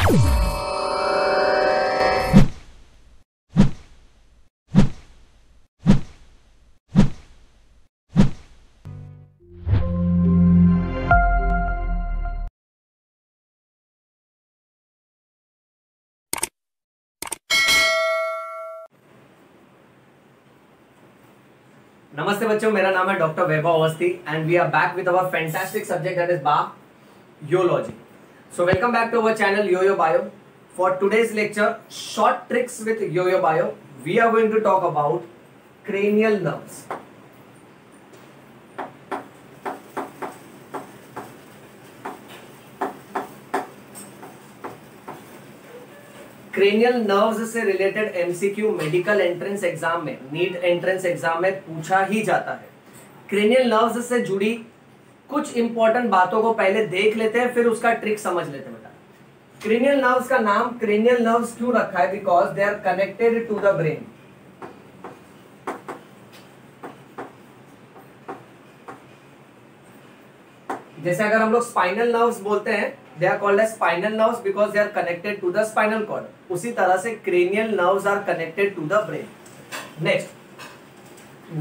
नमस्ते बच्चों, मेरा नाम है doctor Vaibhav Awasthi and we are back with our fantastic subject that is biology. So welcome back to our channel Yo-Yo Bio. For today's lecture, short tricks with Yo-Yo Bio, we are going to talk about cranial nerves. Cranial nerves से related MCQ medical entrance exam में, NEET entrance exam में पूछा ही जाता है. Cranial nerves से जुड़ी कुछ important बातों को पहले देख लेते हैं, फिर उसका ट्रिक समझ लेते हैं. बेटा, क्रेनियल नर्व्स का नाम क्रेनियल नर्व्स क्यों रखा है? Because they are connected to the brain. जैसे अगर हम लोग स्पाइनल नर्व्स बोलते हैं, they are called as spinal nerves because they are connected to the spinal cord. उसी तरह से cranial nerves are connected to the brain. Next,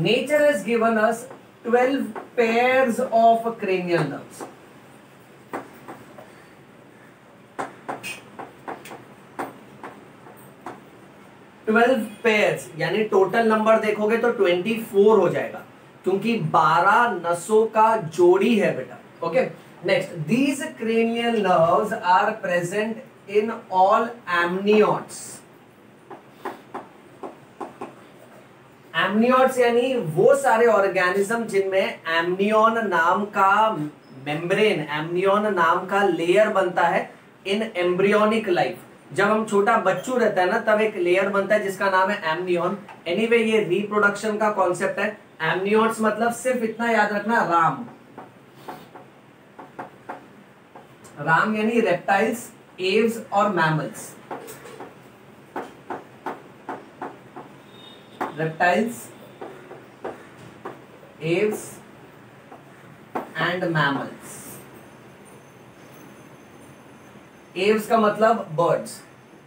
nature has given us 12 pairs of cranial nerves. pairs यानी total number देखोगे तो 24 हो जाएगा, क्योंकि 12 नसों का जोड़ी है बेटा. Okay. Next, these cranial nerves are present in all amniotes. Amniotes यानी वो सारे ऑर्गेनिज्म जिनमें एमनियन नाम का मेम्ब्रेन, एमनियन नाम का लेयर बनता है इन एम्ब्रियोनिक लाइफ. जब हम छोटा बच्चू रहता है ना, तब एक लेयर बनता है जिसका नाम है एमनियन. एनीवे, ये रिप्रोडक्शन का कॉन्सेप्ट है. एमनियोट्स मतलब सिर्फ इतना याद रखना, राम. राम यानी रेप्टाइल्स, एव्स और mammals. Reptiles, Aves and mammals. Aves का मतलब बर्ड्स.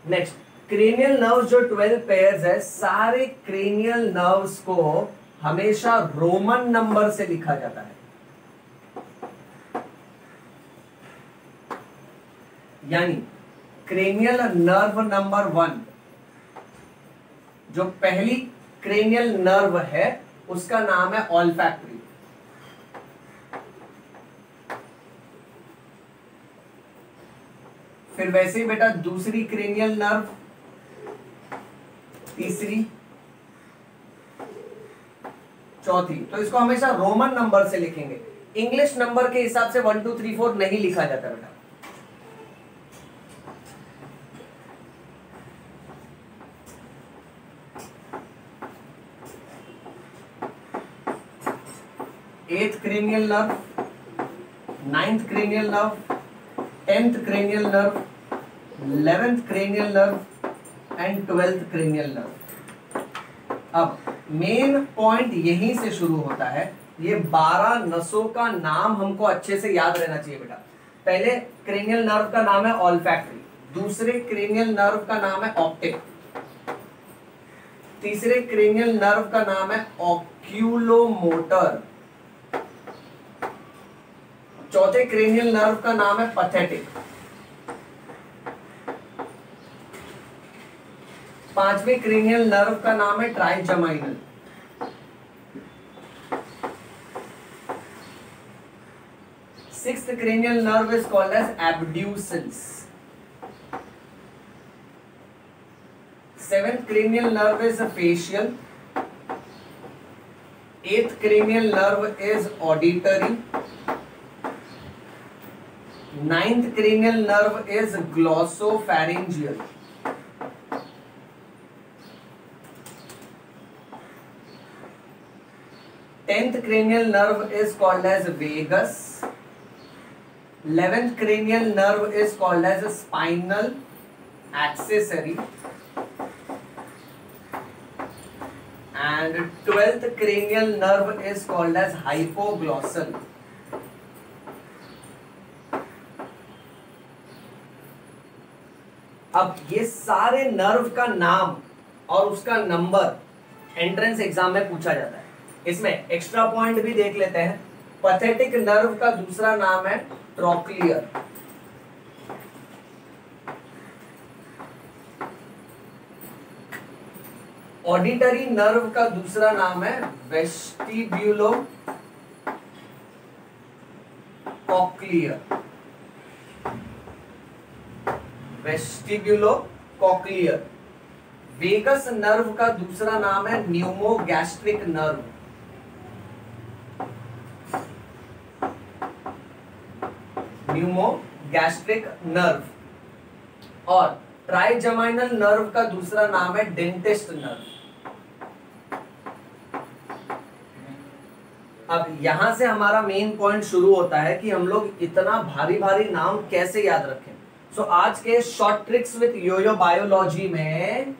नेक्स्ट, क्रेनियल नर्व्स जो 12 पेयर्स है, सारे क्रेनियल नर्व्स को हमेशा रोमन नंबर से लिखा जाता है. यानी क्रेनियल नर्व नंबर 1, जो पहली क्रेनियल नर्व है, उसका नाम है ऑल्फैक्टरी. फिर वैसे ही बेटा दूसरी क्रेनियल नर्व, तीसरी, चौथी. तो इसको हमेशा रोमन नंबर से लिखेंगे. इंग्लिश नंबर के हिसाब से 1 2 3 4 नहीं लिखा जाता बेटा. एथ cranial nerve, 9th cranial nerve, 10th cranial nerve, 11th cranial nerve and 12th cranial nerve. अब मेन पॉइंट यहीं से शुरू होता है. ये 12 नसों का नाम हमको अच्छे से याद रहना चाहिए बेटा. पहले क्रेनियल नर्व का नाम है ऑल्फैक्टरी, दूसरे क्रेनियल नर्व का नाम है ऑप्टिक, तीसरे क्रेनियल नर्व का नाम है ऑक्यूलोमोटर, चौथे क्रेनियल नर्व का नाम है पैथेटिक, पांचवें क्रेनियल नर्व का नाम है trigeminal, sixth cranial nerve is called as abducens, seventh cranial nerve is facial, eighth cranial nerve is auditory, ninth cranial nerve is glossopharyngeal, 10th cranial nerve is called as vagus, 11th cranial nerve is called as a spinal accessory, and 12th cranial nerve is called as hypoglossal. अब ये सारे nerve का नाम और उसका number entrance exam में पूछा जाता है। इसमें एक्स्ट्रा पॉइंट भी देख लेते हैं। पैथेटिक नर्व का दूसरा नाम है ट्रोक्लियर। ऑडिटरी नर्व का दूसरा नाम है vestibulo cochlear. Vestibulo cochlear. Vagus nerve का दूसरा नाम है न्यूमोगैस्ट्रिक नर्व। न्यूमोगैस्ट्रिक नर्व। और ट्राइजेमिनल नर्व का दूसरा नाम है डेंटिस्ट नर्व। अब यहां से हमारा मेन पॉइंट शुरू होता है कि हम लोग इतना भारी भारी नाम कैसे याद रखें। सो आज के short tricks with YoYo biology में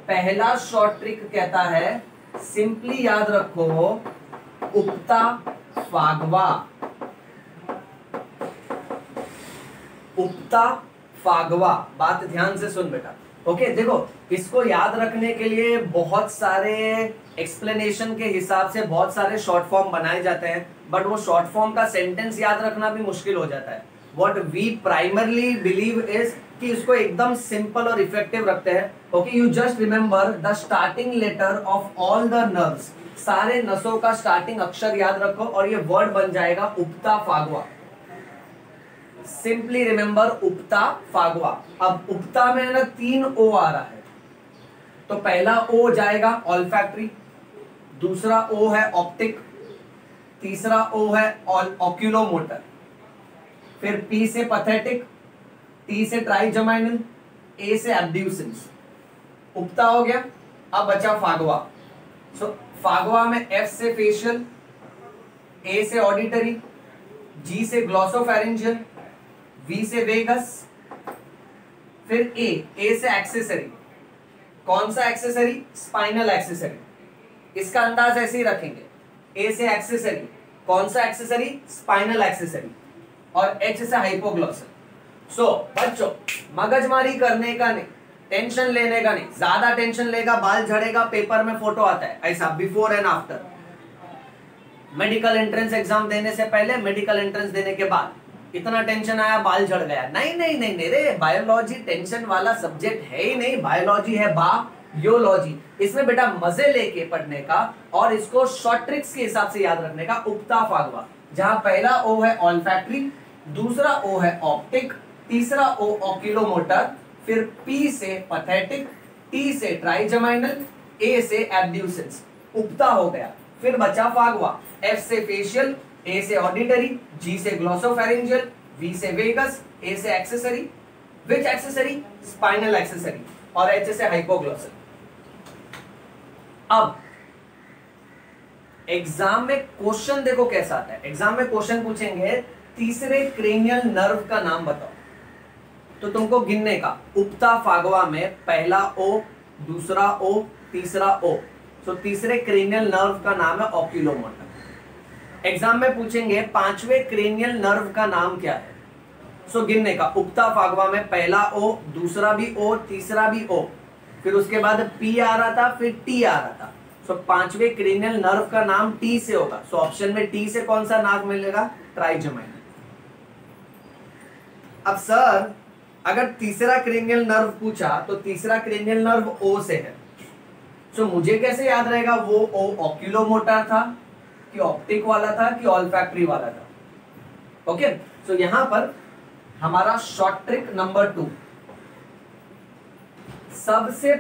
पहला शॉर्ट ट्रिक कहता है सिंपली याद रखो उपता फागवा। उपता फागवा, बात ध्यान से सुन बेटा। ओके देखो, इसको याद रखने के लिए बहुत सारे एक्सप्लेनेशन के हिसाब से बहुत सारे शॉर्ट फॉर्म बनाए जाते हैं, बट वो शॉर्ट फॉर्म का सेंटेंस याद रखना भी मुश्किल हो जाता है। What we primarily believe is कि इसको एकदम सिंपल और इफेक्टिव रखते हैं। Okay, you just remember the starting letter of all the nerves. सारे नसों का स्टार्टिंग अक्षर याद रखो और ये वर्ड बन जाएगा उपता फागवा। Simply remember उपता फागवा। अब उपता में ना 3 ओ आ रहा है, तो पहला ओ जाएगा ऑल्फैक्टरी, दूसरा ओ है ऑप्टिक, तीसरा ओ है ऑक्यूलोमोटर, फिर पी से पैथेटिक, टी से ट्राइजेमिनल, ए से एब्ड्यूसेंस। उपता हो गया। अब बचा फागवा। सो फागवा में एफ से फेशियल, ए से ऑडिटरी, जी से ग्लॉसोफेरिंजियल, वी से वेगस, फिर ए से एक्सेसरी। कौन सा एक्सेसरी? Spinal accessory. इसका अंदाज ऐसे ही रखेंगे, ए से एक्सेसरी। कौन सा एक्सेसरी? Spinal accessory. और एच से हाइपोग्लॉसल। सो बच्चों, मगजमारी करने का नहीं, टेंशन लेने का नहीं। ज्यादा टेंशन लेगा बाल झड़ेगा, पेपर में फोटो आता है ऐसा before and after. Medical entrance exam देने से पहले, मेडिकल एंट्रेंस देने के बाद इतना टेंशन आया बाल झड़ गया। नहीं नहीं नहीं नहीं रे, बायोलॉजी टेंशन वाला सब्जेक्ट है ही नहीं। बायोलॉजी है बायोलॉजी। इसमें बेटा मजे लेके पढ़ने का और इसको शॉर्ट ट्रिक्स के हिसाब से याद रखने का। उपता फागवा, जहां पहला ओ है ऑल्फैक्टरी, दूसरा ओ है ऑप्टिक, तीसरा ओ ऑक्यूलोमोटर, फिर पी से पैथेटिक, टी से ट्राइजेमिनल, ए से एब्ड्यूसेंस। उपता हो गया। फिर बचा फागवा। एफ से फेशियल, ए से ऑडिटरी, जी से ग्लॉसोफेरिंजियल, वी से वेगस, ए से एक्सेसरी। विच एक्सेसरी? Spinal accessory. और एच से हाइपोग्लॉसल। अब एग्जाम में क्वेश्चन देखो कैसा आता है। एग्जाम में क्वेश्चन पूछेंगे तीसरे क्रेनियल नर्व का नाम बताओ, तो तुमको गिनने का। उपता फागवा में पहला ओ, दूसरा ओ, तीसरा ओ। तो तीसरे क्रेनियल नर्व का नाम है ऑक्यूलोमोटर। एग्जाम में पूछेंगे पांचवें क्रेनियल नर्व का नाम क्या है। सो गिनने का। उपता फागवा में पहला ओ, दूसरा भी ओ, तीसरा भी ओ, फिर उसके बाद पी आ रहा था, फिर टी आ रहा था। सो पांचवें क्रेनियल नर्व का नाम टी से होगा। सो ऑप्शन में टी से कौन सा नाम मिलेगा? ट्राइजेमिनल। अब सर अगर तीसरा क्रेनियल नर्व पूछा तो तीसरा क्रेनियल नर्व ओ से है। सो मुझे कैसे याद रहेगा वो ओ ऑक्यूलोमोटर था कि ऑप्टिक वाला था कि ऑल्फैक्टरी वाला था? ओके, सो यहां पर हमारा शॉर्ट ट्रिक नंबर 2। सबसे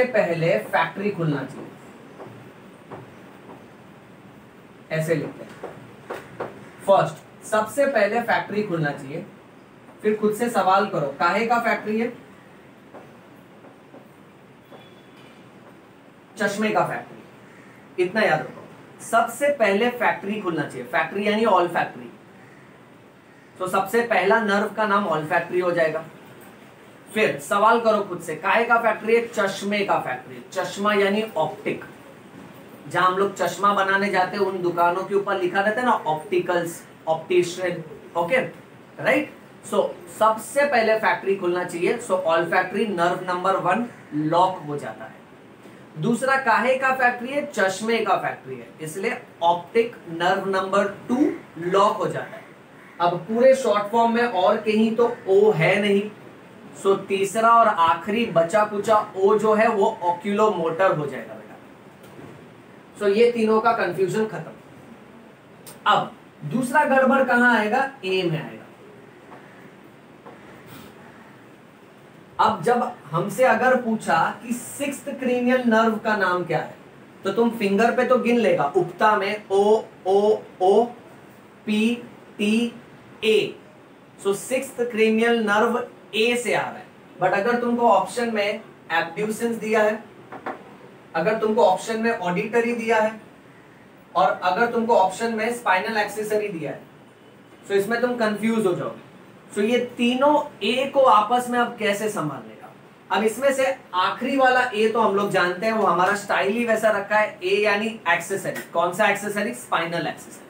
पहले फैक्ट्री खुलना चाहिए। ऐसे लिखते हैं। फर्स्ट, सबसे पहले फैक्ट्री खुलना चाहिए। फिर खुद से सवाल करो, काहे का फैक्ट्री है? चश्मे का फैक्ट्री। इतना याद रखो, सबसे पहले फैक्ट्री खुलना चाहिए। फैक्ट्री यानी ऑल फैक्ट्री। तो सबसे पहला नर्व का नाम ऑल फैक्ट्री हो जाएगा। फिर सवाल करो खुद से, काहे का फैक्ट्री है? चश्मे का फैक्ट्री। चश्मा यानी ऑप्टिक। जहां हम लोग चश्मा बनाने जाते हैं उन दुकानों के ऊपर लिखा रहता है ना opticals, optician. Okay, right. So सबसे पहले फैक्ट्री खुलना चाहिए, सो ऑल्फैक्टरी नर्व नंबर 1 लॉक हो जाता है। दूसरा काहे का फैक्ट्री है, चश्मे का फैक्ट्री है, इसलिए ऑप्टिक नर्व नंबर 2 लॉक हो जाता है। अब पूरे शॉर्ट फॉर्म में और कहीं तो ओ है नहीं, सो तीसरा और आखिरी बचा कुचा ओ जो है वो ऑक्यूलोमोटर हो जाएगा बेटा। सो ये तीनों का कंफ्यूजन खत्म। अब दूसरा गड़बड़ कहां आएगा, ए में आएगा। अब जब हमसे अगर पूछा कि सिक्स्थ क्रीनियल नर्व का नाम क्या है, तो तुम फिंगर पे तो गिन लेगा, उपता में O O O P T A, so sixth cranial nerve A से आ रहा है। बट अगर तुमको ऑप्शन में एब्ड्यूसेंस दिया है, अगर तुमको ऑप्शन में ऑडिटरी दिया है, और अगर तुमको ऑप्शन में स्पाइनल एक्सेसरी दिया है, सो इसमें तुम कंफ्यूज हो जाओगे। सो ये तीनों ए को आपस में अब कैसे संभाल लेगा। अब इसमें से आखिरी वाला ए तो हम लोग जानते हैं, वो हमारा स्टाइल ही वैसा रखा है, ए यानी एक्सेसरी। कौन सा एक्सेसरी, स्पाइनल एक्सेसरी।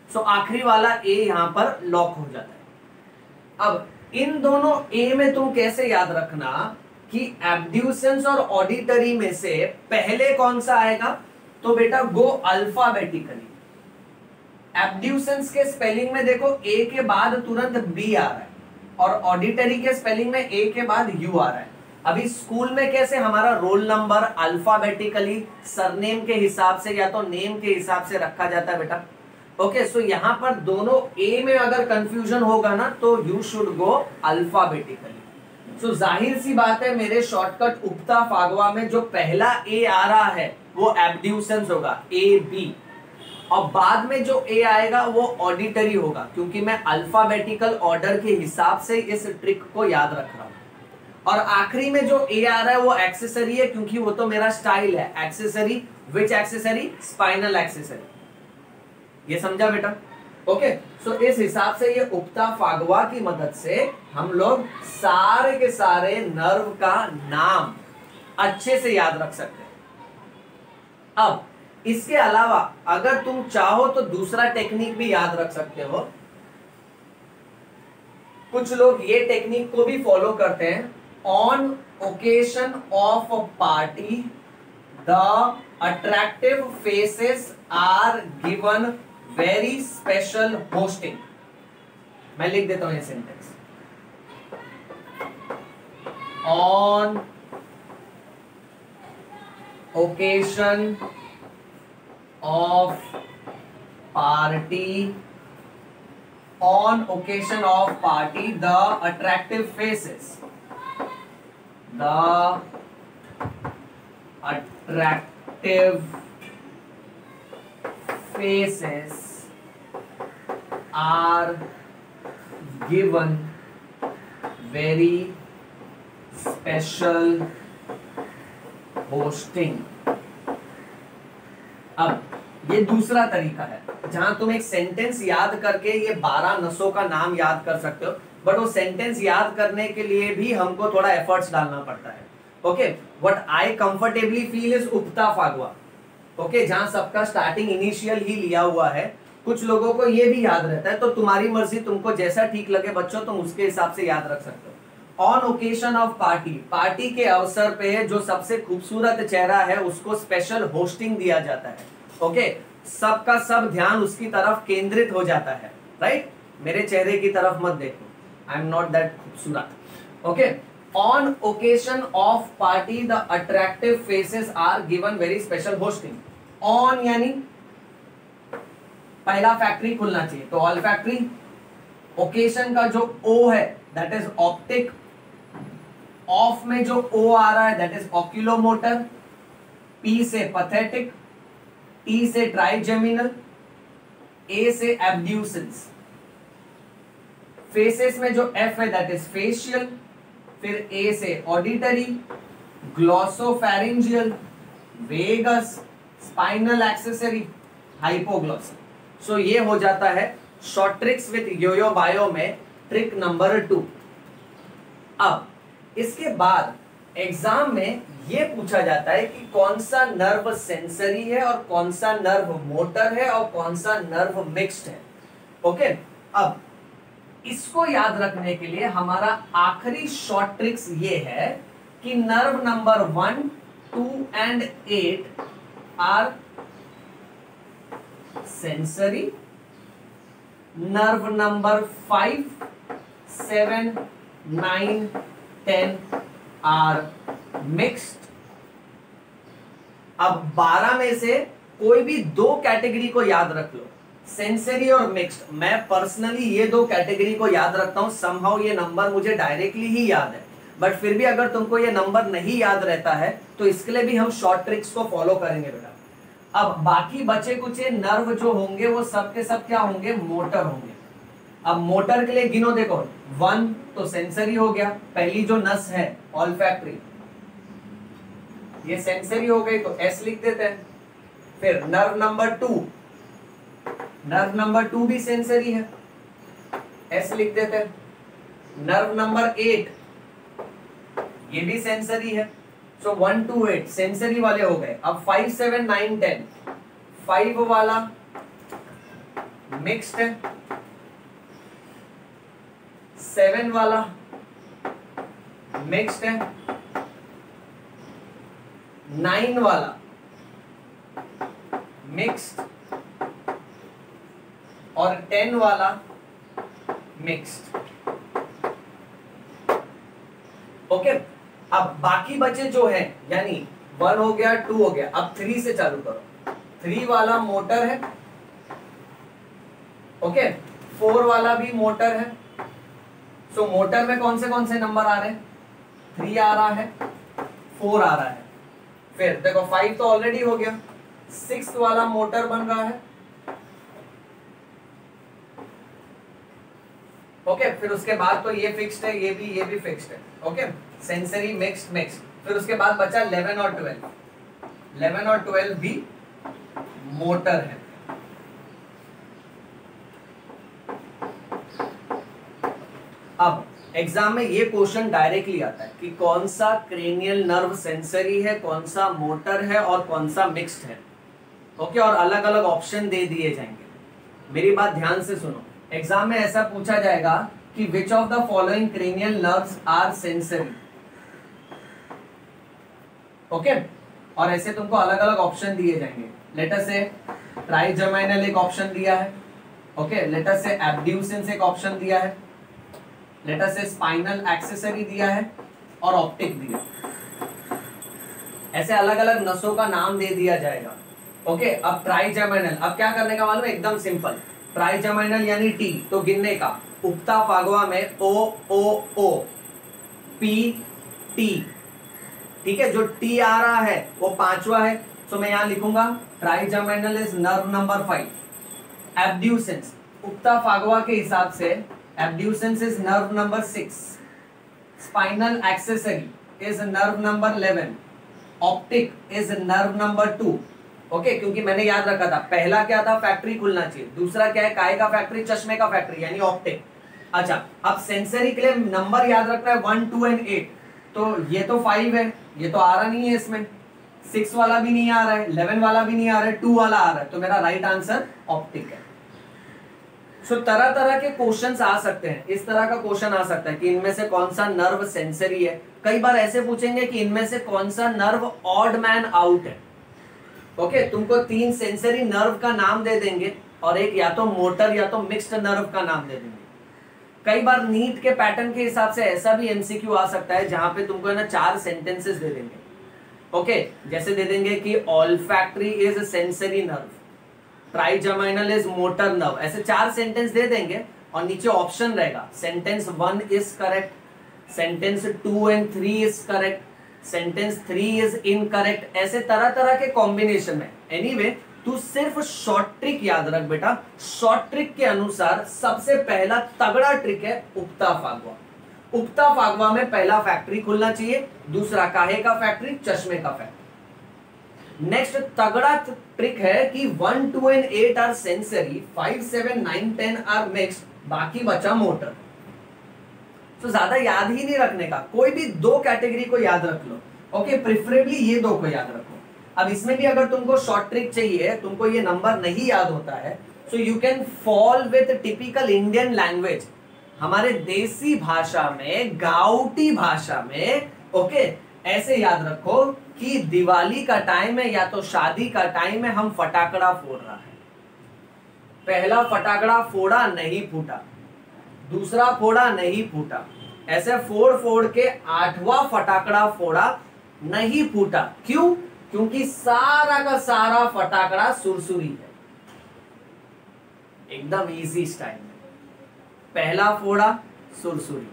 सो आखिरी वाला ए यहां पर लॉक हो जाता है। अब इन दोनों ए में तुम कैसे याद रखना कि एब्ड्यूसेंस और ऑडिटरी में से पहले कौन सा आएगा, तो बेटा गो अल्फाबेटिकली। एब्ड्यूसेंस के स्पेलिंग में देखो ए के बाद तुरंत बी आ रहा है, और ऑडिटरी के स्पेलिंग में ए के बाद यू आ रहा है। अभी स्कूल में कैसे हमारा रोल नंबर अल्फाबेटिकली सरनेम के हिसाब से या तो नेम के हिसाब से रखा जाता है बेटा। ओके, सो यहां पर दोनों ए में अगर कंफ्यूजन होगा ना, तो यू शुड गो अल्फाबेटिकली। सो जाहिर सी बात है, मेरे शॉर्टकट उपता फागवा में जो पहला ए आ रहा है वो एब्ड्यूसेंस होगा, ए बी, और बाद में जो ए आएगा वो ऑडिटरी होगा, क्योंकि मैं अल्फाबेटिकल ऑर्डर के हिसाब से इस ट्रिक को याद रख रहा हूं। और आखिरी में जो ए आ रहा है वो एक्सेसरी है, क्योंकि वो तो मेरा स्टाइल है। एक्सेसरी, विच एक्सेसरी, स्पाइनल एक्सेसरी। ये समझा बेटा। ओके, सो इस हिसाब से ये उपता फागवा की मदद से हम लोग सारे के सारे नर्व का नाम अच्छे से याद रख सकते हैं। अब इसके अलावा अगर तुम चाहो तो दूसरा टेक्निक भी याद रख सकते हो। कुछ लोग ये टेक्निक को भी फॉलो करते हैं। On occasion of a party the attractive faces are given very special hosting. मैं लिख देता हूं ये sentence. On occasion of party, on occasion of party the attractive faces, the attractive faces are given very special hosting। अब ये दूसरा तरीका है जहां तुम एक सेंटेंस याद करके ये 12 नसों का नाम याद कर सकते हो, बट वो सेंटेंस याद करने के लिए भी हमको थोड़ा एफर्ट्स डालना पड़ता है। Okay, what I comfortably feel is उपता फागवा। ओके, जहां सबका स्टार्टिंग इनिशियल ही लिया हुआ है। कुछ लोगों को ये भी याद रहता है, तो तुम्हारी मर्जी, तुमको जैसा ठीक लगे बच्चों तुम उसके हिसाब से याद रख सकते हो। On occasion of party, party के अवसर पे जो सबसे खूबसूरत चेहरा है उसको स्पेशल होस्टिंग दिया जाता है। ओके, सबका सब ध्यान उसकी तरफ केंद्रित हो जाता है। राइट, मेरे चेहरे की तरफ मत देखो, आई एम नॉट दैट खूबसूरत। Okay, on occasion of party the attractive faces are given very special hosting. On यानी पहला फैक्ट्री खुलना चाहिए, तो ऑल फैक्ट्री। ओकेशन का जो ओ है दैट इज ऑप्टिक, ऑफ में जो ओ आ रहा है दैट इज ऑक्यूलोमोटर, पी से पैथेटिक, टी से ट्राइजेमिनल, ए से एब्ड्यूसेंस। फेसेस में जो एफ है दैट इज फेशियल, फिर ए से auditory, glossopharyngeal, vagus, spinal accessory, hypoglossal. So ये हो जाता है short tricks with YoYo bio में ट्रिक नंबर 2। अब इसके बाद एग्जाम में ये पूछा जाता है कि कौन सा नर्व सेंसरी है और कौन सा नर्व मोटर है और कौन सा नर्व मिक्स्ड है। ओके, अब इसको याद रखने के लिए हमारा आखिरी शॉर्ट ट्रिक्स ये है कि nerve number 1, 2 and 8 are sensory, nerve number 5, 7, 9, 10 are mixed. अब 12 में से कोई भी दो कैटेगरी को याद रख लो, सेंसरी और मिक्स्ड। मैं पर्सनली ये दो कैटेगरी को याद रखता हूं, समहाउ ये नंबर मुझे डायरेक्टली ही याद है, बट फिर भी अगर तुमको ये नंबर नहीं याद रहता है तो इसके लिए भी हम शॉर्ट ट्रिक्स को फॉलो करेंगे बेटा। अब बाकी बचे कुछ नर्व जो होंगे वो सब के सब क्या होंगे, मोटर होंगे। अब मोटर के लिए गिनो, देखो 1 तो सेंसरी हो गया, पहली जो नस है ऑल्फैक्टरी, ये सेंसरी हो गई तो एस लिख देते हैं। फिर नर्व नंबर 2, नर्व नंबर 2 भी सेंसरी है, एस लिख देते हैं। नर्व नंबर 8 ये भी सेंसरी है, सो 1 to 8 सेंसरी वाले हो गए। अब 5, 7, 9, 10 5 वाला मिक्स्ड है, 7 वाला मिक्स्ड है, 9 वाला मिक्स्ड और 10 वाला मिक्स्ड। ओके, अब बाकी बचे जो है, यानी 1 हो गया, 2 हो गया, अब 3 से चालू करो। 3 वाला मोटर है, ओके, 4 वाला भी मोटर है। सो मोटर में कौन से नंबर आ रहे हैं, 3 आ रहा है, 4 आ रहा है। फिर देखो 5 तो ऑलरेडी हो गया, 6 वाला मोटर बन रहा है, ओके। फिर उसके बाद तो ये फिक्स्ड है, ये भी फिक्स्ड है, ओके। Sensory mixed mixed. फिर उसके बाद बचा 11 और 12, 11 और 12 भी मोटर है। अब एग्जाम में ये क्वेश्चन डायरेक्टली आता है कि कौन सा क्रेनियल नर्व सेंसरी है, कौन सा मोटर है और कौन सा मिक्स्ड है, ओके। और अलग अलग ऑप्शन दे दिए जाएंगे। मेरी बात ध्यान से सुनो, एग्जाम में ऐसा पूछा जाएगा कि which of the following cranial nerves are sensory, okay. और ऐसे तुमको अलग अलग ऑप्शन दिए जाएंगे। लेट अस से ट्राइजेमिनल एक ऑप्शन दिया है, ओके। लेट अस से एब्ड्यूसेंस एक ऑप्शन दिया है, लेट अस से स्पाइनल एक्सेसरी दिया है और ऑप्टिक दिया। ऐसे अलग अलग नसों का नाम दे दिया जाएगा, ओके। अब ट्राइजेमिनल, अब क्या करने का मालूम है, एकदम सिंपल। ट्राइजेमिनल यानी टी, तो गिनने का, उक्ता फागवा में O O O, P T, ठीक है। जो टी आ रहा है वो 5वां है, तो मैं यहां लिखूंगा trigeminal is nerve number 5। Abducens, उक्ता फागवा के हिसाब से abducens is nerve number 6। Spinal accessory is nerve number 11। Optic is nerve number 2, okay. क्योंकि मैंने याद रखा था, पहला क्या था, फैक्ट्री खुलना चाहिए, दूसरा क्या है, काय का फैक्ट्री, चश्मे का फैक्ट्री, यानी ऑप्टिक। अच्छा, अब सेंसरी के लिए नंबर याद रखना है 1, 2 एंड 8। तो ये तो 5 है, ये तो आ रहा नहीं है इसमें, 6 वाला भी नहीं आ रहा है, 11 वाला भी नहीं आ रहा है, 2 वाला आ रहा है, तो मेरा राइट आंसर ऑप्टिक है। सो तरह तरह के क्वेश्चंस आ सकते हैं, इस तरह का क्वेश्चन आ सकता है कि इनमें से कौन सा नर्व सेंसरी है। कई बार ऐसे पूछेंगे कि इनमें से कौन सा नर्व ऑड मैन आउट है, ओके। तुमको 3 सेंसरी नर्व का नाम दे देंगे और एक या तो मोटर या तो मिक्स्ड नर्व का नाम दे देंगे। कई बार नीट के पैटर्न के हिसाब से ऐसा भी एमसीक्यू आ सकता है जहां पे तुमको है ना 4 सेंटेंसेस दे देंगे, ओके। जैसे दे देंगे कि olfactory is sensory nerve, trigeminal is motor nerve, ऐसे 4 सेंटेंस दे देंगे और नीचे ऑप्शन रहेगा, sentence 1 is correct, sentence 2 and 3 is correct, sentence 3 is incorrect. ऐसे तरह तरह के कॉम्बिनेशन में। एनीवे, तू सिर्फ शॉर्ट ट्रिक याद रख बेटा। शॉर्ट ट्रिक के अनुसार सबसे पहला तगड़ा ट्रिक है उक्ता फागवा। उक्ता फागवा में पहला फैक्ट्री खुलना चाहिए, दूसरा काहे का फैक्ट्री, चश्मे का फैक्ट्री। नेक्स्ट तगड़ा ट्रिक है कि 1, 2 and 8 are sensory, 5, 7, 9, 10 are mixed, बाकी बचा मोटर। तो ज्यादा याद ही नहीं रखने का, कोई भी 2 कैटेगरी को याद रख लो, ओके। प्रिफरेबली ये 2 को याद रखो। अब इसमें भी अगर तुमको शॉर्ट ट्रिक चाहिए, तुमको ये नंबर नहीं याद होता है, so you can fall with typical Indian language. हमारे देसी भाषा में, गाँवटी भाषा में, ओके, ऐसे याद रखो कि दिवाली का टाइम है या तो शादी का टाइम है, हम फटाकड़ा फोड़ रहा है। पहला फटाकड़ा फोड़ा नहीं फूटा, दूसरा फोड़ा नहीं फूटा, ऐसे फोड़ फोड़ के 8वां फटाकड़ा फोड़ा नहीं फूटा। क्यों? क्योंकि सारा का सारा फटाकड़ा सुरसुरी है। एकदम इजी स्टाइल में, पहला फोड़ा सुरसुरी,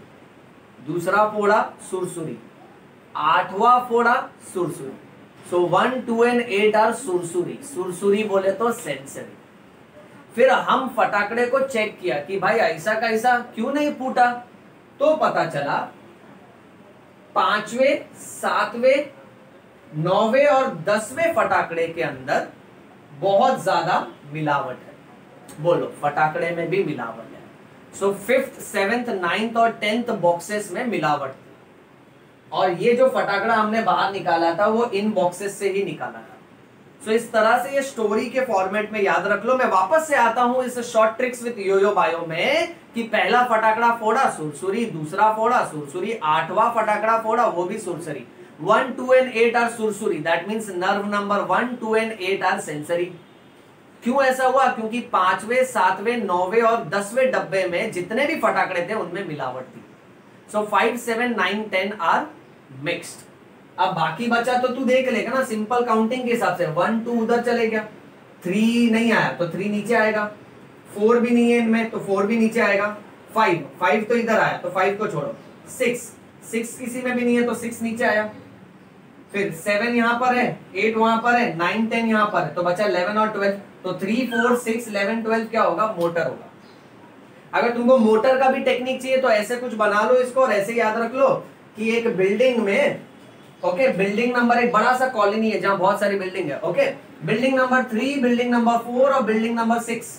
दूसरा फोड़ा सुरसुरी, 8वां फोड़ा सुरसुरी। सो 1, 2 and 8 आर सुरसुरी। सुरसुरी बोले तो सेंसरी। फिर हम फटाकड़े को चेक किया कि भाई ऐसा कैसा क्यों नहीं फूटा, तो पता चला 5वें, 7वें, 9वें और 10वें फटाकड़े के अंदर बहुत ज्यादा मिलावट है। बोलो, फटाकड़े में भी मिलावट है। सो 5th, 7th, 9th और 10th बॉक्सेस में मिलावट थी, और ये जो फटाकड़ा हमने बाहर निकाला था वो इन बॉक्सेस से ही निकाला था। सो इस तरह से ये स्टोरी के फॉर्मेट में याद रख लो। मैं वापस से आता हूं इस short tricks with YoYo bio में कि पहला फटाकड़ा फोड़ा सुरसुरी, दूसरा फोड़ा सुरसुरी, 8वां फटाकड़ा फोड़ा वो भी सुरसुरी। 1, 2 and 8 आर सुरसुरी, that means nerve number 1, 2 and 8 are sensory. क्यों ऐसा हुआ? क्योंकि 5वें, 7वें, 9वें और 10वें डब्बे में जितने भी फटाकड़े थे उनमें मिलावट थी। सो 5, 7, 9, 10 आर मिक्स्ड। अब बाकी बचा तो तू देख लेगा ना, सिंपल काउंटिंग के हिसाब से 1, 2 उधर चले गया, 3 नहीं आया तो 3 नीचे आएगा, 4 भी नहीं है इनमें तो 4 भी नीचे आएगा, 5 तो इधर आया तो 5 को छोड़ो, 6 किसी में भी नहीं है तो 6 नीचे आया, फिर 7 यहां पर है, 8 वहां पर है, 9, 10 यहां पर है, तो बचा 11 और 12। तो 3, 4, 6, 11, 12 क्या होगा? मोटर होगा। अगर तुमको मोटर का भी टेक्निक चाहिए तो ऐसे कुछ बना लो इसको, और ऐसे याद रख लो कि एक बिल्डिंग में, ओके, बिल्डिंग नंबर, एक बड़ा सा कॉलोनी है जहां बहुत सारी बिल्डिंग है, okay, building number 3, building number 4 और building number 6।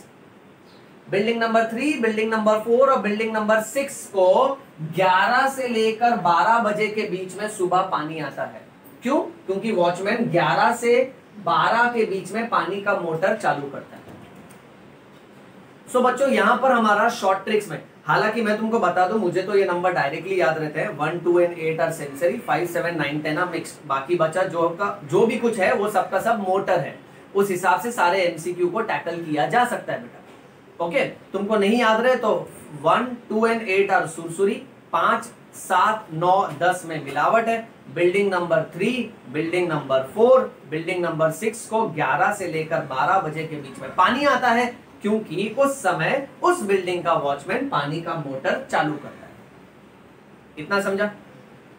Building number 3, building number 4 और बिल्डिंग नंबर 6 को 11 से लेकर 12 बजे के बीच में सुबह पानी आता है। क्यों? क्योंकि वॉचमैन 11 से 12 के बीच में पानी का मोटर चालू करता है। सो बच्चों, यहां पर हमारा शॉर्ट ट्रिक्स में, हालांकि मैं तुमको बता दूं, मुझे तो ये नंबर डायरेक्टली याद रहते हैं, 1, 2 and 8 are sensory, 5, 7, 9, 10 are mixed. बाकी बचा जो भी कुछ है वो सबका सब मोटर है। उस हिसाब से सारे एमसीक्यू को टैकल किया जा सकता है बेटा। ओके, तुमको नहीं याद रहे तो 1, 2 and 8 आर सुरसुरी, 5, 7, 9, 10 में मिलावट है। Building number 3, building number 4, building number 6 को 11 से लेकर 12 बजे के बीच में पानी आता है, क्योंकि उस समय उस बिल्डिंग का वॉचमैन पानी का मोटर चालू करता है। इतना समझा?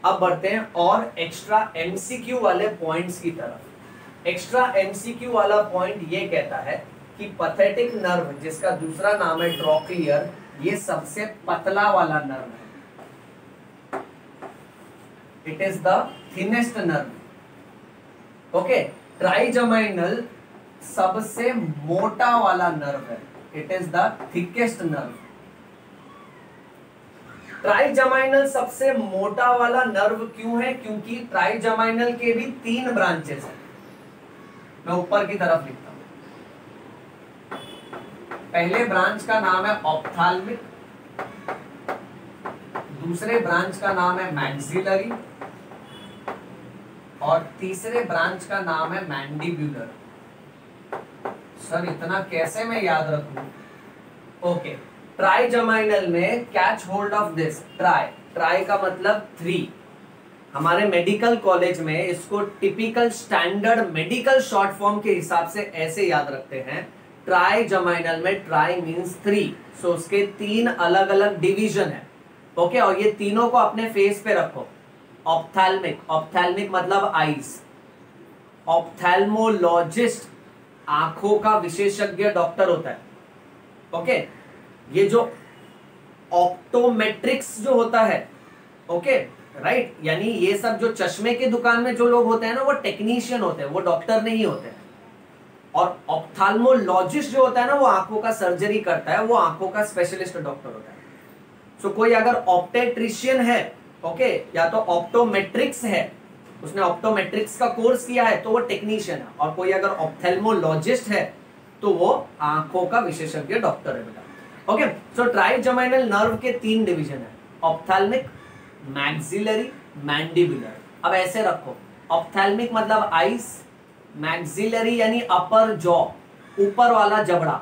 अब बढ़ते हैं और एक्स्ट्रा एमसीक्यू वाले पॉइंट्स की तरफ। एक्स्ट्रा एमसीक्यू वाला पॉइंट ये कहता है कि पैथेटिक नर्व, जिसका दूसरा नाम है ट्रोक्लियर, ये सबसे पतला वाला नर्व है। It is the thinnest nerve. Okay, trigeminal सबसे मोटा वाला नर्व है। It is the thickest nerve. Trigeminal सबसे मोटा वाला नर्व क्यों है? क्योंकि ट्राइजेमाइनल के भी 3 ब्रांचेस हैं। मैं ऊपर की तरफ लिखता हूं। पहले ब्रांच का नाम है ऑप्थाल्मिक, दूसरे ब्रांच का नाम है मैक्सिलरी, और तीसरे ब्रांच का नाम है मैंडिब्यूलर। सर इतना कैसे मैं याद रखूं? ओके, ट्राइजेमाइनल में catch hold of this, try का मतलब 3। हमारे मेडिकल कॉलेज में इसको typical standard medical short form के हिसाब से ऐसे याद रखते हैं। ट्राइजेमाइनल में ट्राई मींस 3, सो उसके 3 अलग अलग डिवीजन है। ओके, और ये तीनों को अपने फेस पे रखो। ऑप्थैल्मिक मतलब आईज, ऑप्थैल्मोलॉजिस्ट आंखों का विशेषज्ञ डॉक्टर होता है। ओके, ये जो ऑप्टोमेट्रिक्स जो होता है, ओके राइट, यानी ये सब जो चश्मे के दुकान में जो लोग होते हैं ना, वो टेक्नीशियन होते हैं, वो डॉक्टर नहीं होते हैं। और ऑप्थाल्मोलॉजिस्ट जो होता है ना, वो आंखों का सर्जरी करता है, वो आंखों का स्पेशलिस्ट डॉक्टर होता है। सो कोई अगर ऑप्टेट्रिशियन है, ओके, या तो ऑप्टोमेट्रिक्स है, उसने ऑप्टोमेट्रिक्स का कोर्स किया है तो वो टेक्नीशियन है। और कोई अगर ऑप्थेल्मोलॉजिस्ट है तो वो आंखों का विशेषज्ञ डॉक्टर है बेटा। ओके, सो ट्राइजेमिनल नर्व के 3 डिवीजन है, ऑप्थेल्मिक, मैक्सिलरी, मैंडिबुलर। अब ऐसे रखो, ऑप्थेल्मिक मतलब आईज, मैक्सिलरी यानी अपर जॉ, ऊपर वाला जबड़ा,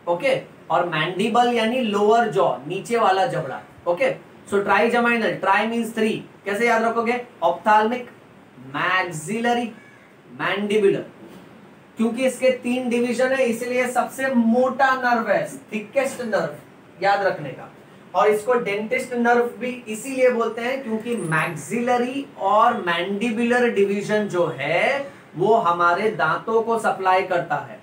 ओके, और मैंडिबल यानी लोअर जॉ, नीचे वाला जबड़ा। ओके, सो ट्राइजेमिनल, ट्राई मींस 3, कैसे याद रखोगे? Ophthalmic, maxillary, mandibular. क्योंकि इसके 3 डिवीजन है इसलिए सबसे मोटा नर्व है, थिकेस्ट नर्व याद रखने का। और इसको डेंटिस्ट नर्व भी इसीलिए बोलते हैं क्योंकि मैक्सिलरी और मैंडिबुलर डिवीजन जो है वो हमारे दांतों को सप्लाई करता है।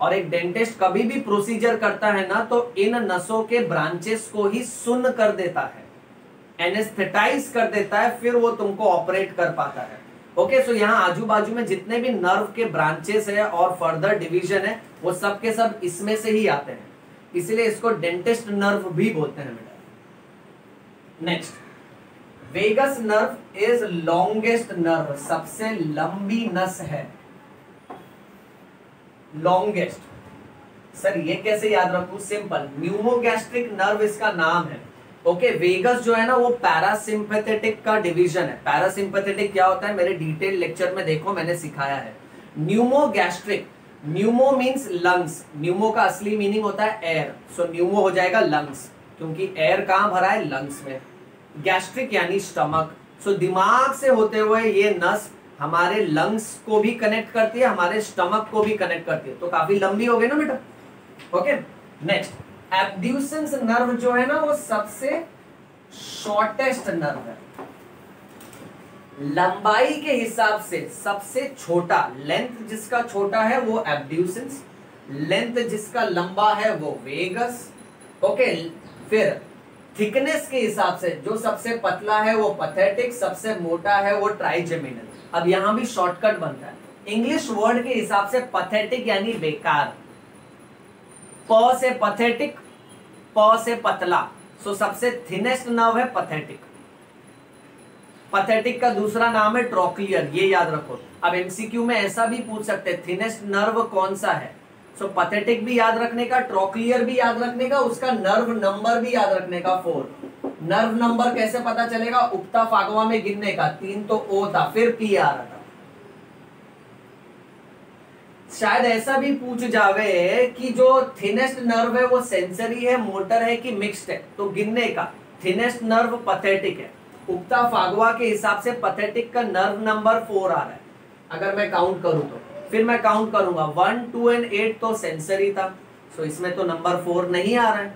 और एक डेंटिस्ट कभी भी प्रोसीजर करता है ना तो इन नसों के ब्रांचेस को ही सुन्न कर देता है, एनेस्थेटाइज कर देता है, फिर वो तुमको ऑपरेट कर पाता है। ओके, सो यहाँ आजू बाजू में जितने भी नर्व के ब्रांचेस है और फर्दर डिवीजन है वो सब के सब इसमें से ही आते हैं, इसलिए इसको डेंटिस्ट नर्व भी बोलते हैं बेटा। Next, vagus nerve is longest nerve, सबसे लंबी नस है, लॉन्गेस्ट। सर ये कैसे याद रखूं? सिंपल, न्यूमोगैस्ट्रिक नर्व इसका नाम है। ओके, वेगस जो है ना वो पैरासिम्पैथेटिक का डिवीजन है। पैरासिम्पैथेटिक क्या होता है मेरे डिटेल लेक्चर में देखो, मैंने सिखाया है। न्यूमोगैस्ट्रिक, न्यूमो मींस लंग्स, न्यूमो का असली मीनिंग होता है एयर, सो न्यूमो हो जाएगा लंग्स, क्योंकि एयर कहां भरा है? लंग्स में। गैस्ट्रिक यानी स्टमक, सो दिमाग से होते हुए ये नस हमारे लंग्स को भी कनेक्ट करती है, हमारे स्टमक को भी कनेक्ट करती है, तो काफी लंबी हो गई ना बेटा। ओके, नेक्स्ट, एब्ड्यूसेंस नर्व जो है ना वो सबसे शॉर्टेस्ट नर्व है, लंबाई के हिसाब से सबसे छोटा, लेंथ जिसका छोटा है वो एब्ड्यूसेंस, लेंथ जिसका लंबा है वो वेगस। ओके, फिर थिकनेस के हिसाब से जो सबसे पतला है वो पैथेटिक, सबसे मोटा है वो ट्राइजेमिनल। अब यहां भी शॉर्टकट बनता है, इंग्लिश वर्ड के हिसाब से पैथेटिक यानी बेकार, प से पैथेटिक, प से पतला, सो सबसे थिनेस्ट नर्व है पैथेटिक। पैथेटिक का दूसरा नाम है ट्रोक्लियर, ये याद रखो। अब एमसीक्यू में ऐसा भी पूछ सकते हैं थिनेस्ट नर्व कौन सा है, सो पैथेटिक भी याद रखने का, ट्रोक्लियर भी याद रखने का, उसका नर्व नंबर भी याद रखने का 4। नर्व नंबर कैसे पता चलेगा? उक्ता फागवा में गिनने का, 3 तो ओ था, फिर पी आ रहा था। शायद ऐसा भी पूछ जावे कि जो थिनेस्ट नर्व है वो सेंसरी है, मोटर है कि मिक्स्ड है, तो गिनने का थिनेस्ट नर्व पैथेटिक है। उक्ता फागवा के हिसाब से पैथेटिक का नर्व नंबर 4 आ रहा है अगर मैं काउंट करूं तो। फिर मैं काउंट करूंगा 1, 2 एंड 8 तो सेंसरी था, सो इसमें तो नंबर 4 नहीं आ रहा है।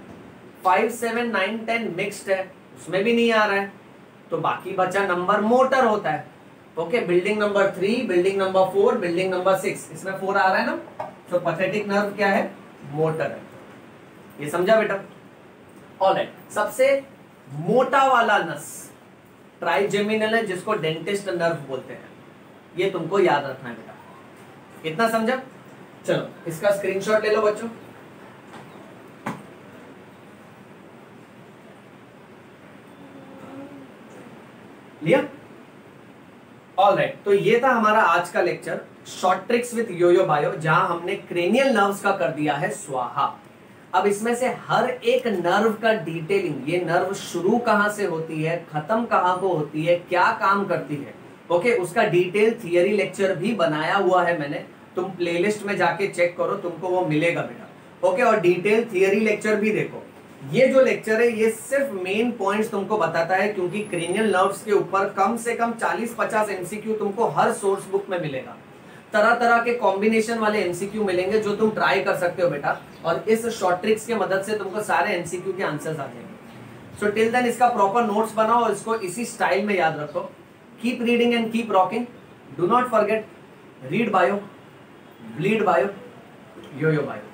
5, 7, 9, 10 मिक्स्ड है, उसमें भी नहीं आ रहा है, तो बाकी बचा नंबर मोटर होता है। Okay, building number 3, building number 4, building number 6, इसमें 4 आ रहा है ना, तो पैथेटिक नर्व क्या है? मोटर है। ये समझा बेटा? ऑलराइट, सबसे मोटा वाला नस ट्राइजेमिनल है जिसको डेंटिस्ट नर्व बोलते हैं, ये तुमको याद रखना है बेटा। इतना समझा? चलो इसका स्क्रीनशॉट ले लो बच्चों। लिया? ऑलराइट, तो ये था हमारा आज का lecture short tricks with YoYo bio, जहां हमने क्रेनियल नर्व्स का कर दिया है स्वाहा। अब इसमें से हर एक नर्व का डिटेलिंग, ये नर्व शुरू कहां से होती है, खत्म कहां को होती है, क्या काम करती है, ओके, उसका डिटेल थियरी लेक्चर भी बनाया हुआ है मैंने, तुम प्लेलिस्ट में जाके चेक करो, तुमको वो मिलेगा बेटा। ओके, और डिटेल थियरी लेक्चर भी देखो। ये जो लेक्चर है ये सिर्फ मेन पॉइंट्स तुमको बताता है, क्योंकि क्रेनियल नर्व्स के ऊपर कम से कम 40-50 एमसीक्यू तुमको हर सोर्स बुक में मिलेगा। तरह तरह के कॉम्बिनेशन वाले एमसीक्यू मिलेंगे जो तुम ट्राई कर सकते हो बेटा, और इस शॉर्ट ट्रिक्स के मदद से तुमको सारे एमसीक्यू के आंसर्स आ जाएंगे। सो टिल देन इसका प्रॉपर नोट्स बनाओ और इसको इसी स्टाइल में याद रखो। Keep reading and keep rocking, do not forget, read bio, bleed bio, YoYo bio.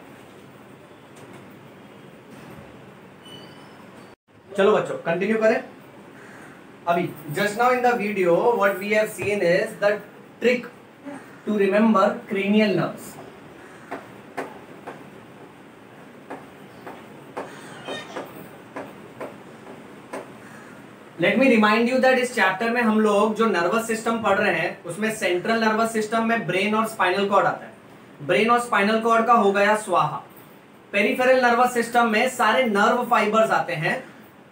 चलो बच्चों कंटिन्यू करें। अभी just now in the video what we have seen is the trick to remember cranial nerves. Let me remind you that इस chapter में हम लोग जो nervous system पढ़ रहे हैं उसमें सेंट्रल नर्वस सिस्टम में ब्रेन और स्पाइनल कॉर्ड आता है। ब्रेन और स्पाइनल कॉर्ड का हो गया स्वाहा। पेरिफेरल नर्वस सिस्टम में सारे नर्व फाइबर्स आते हैं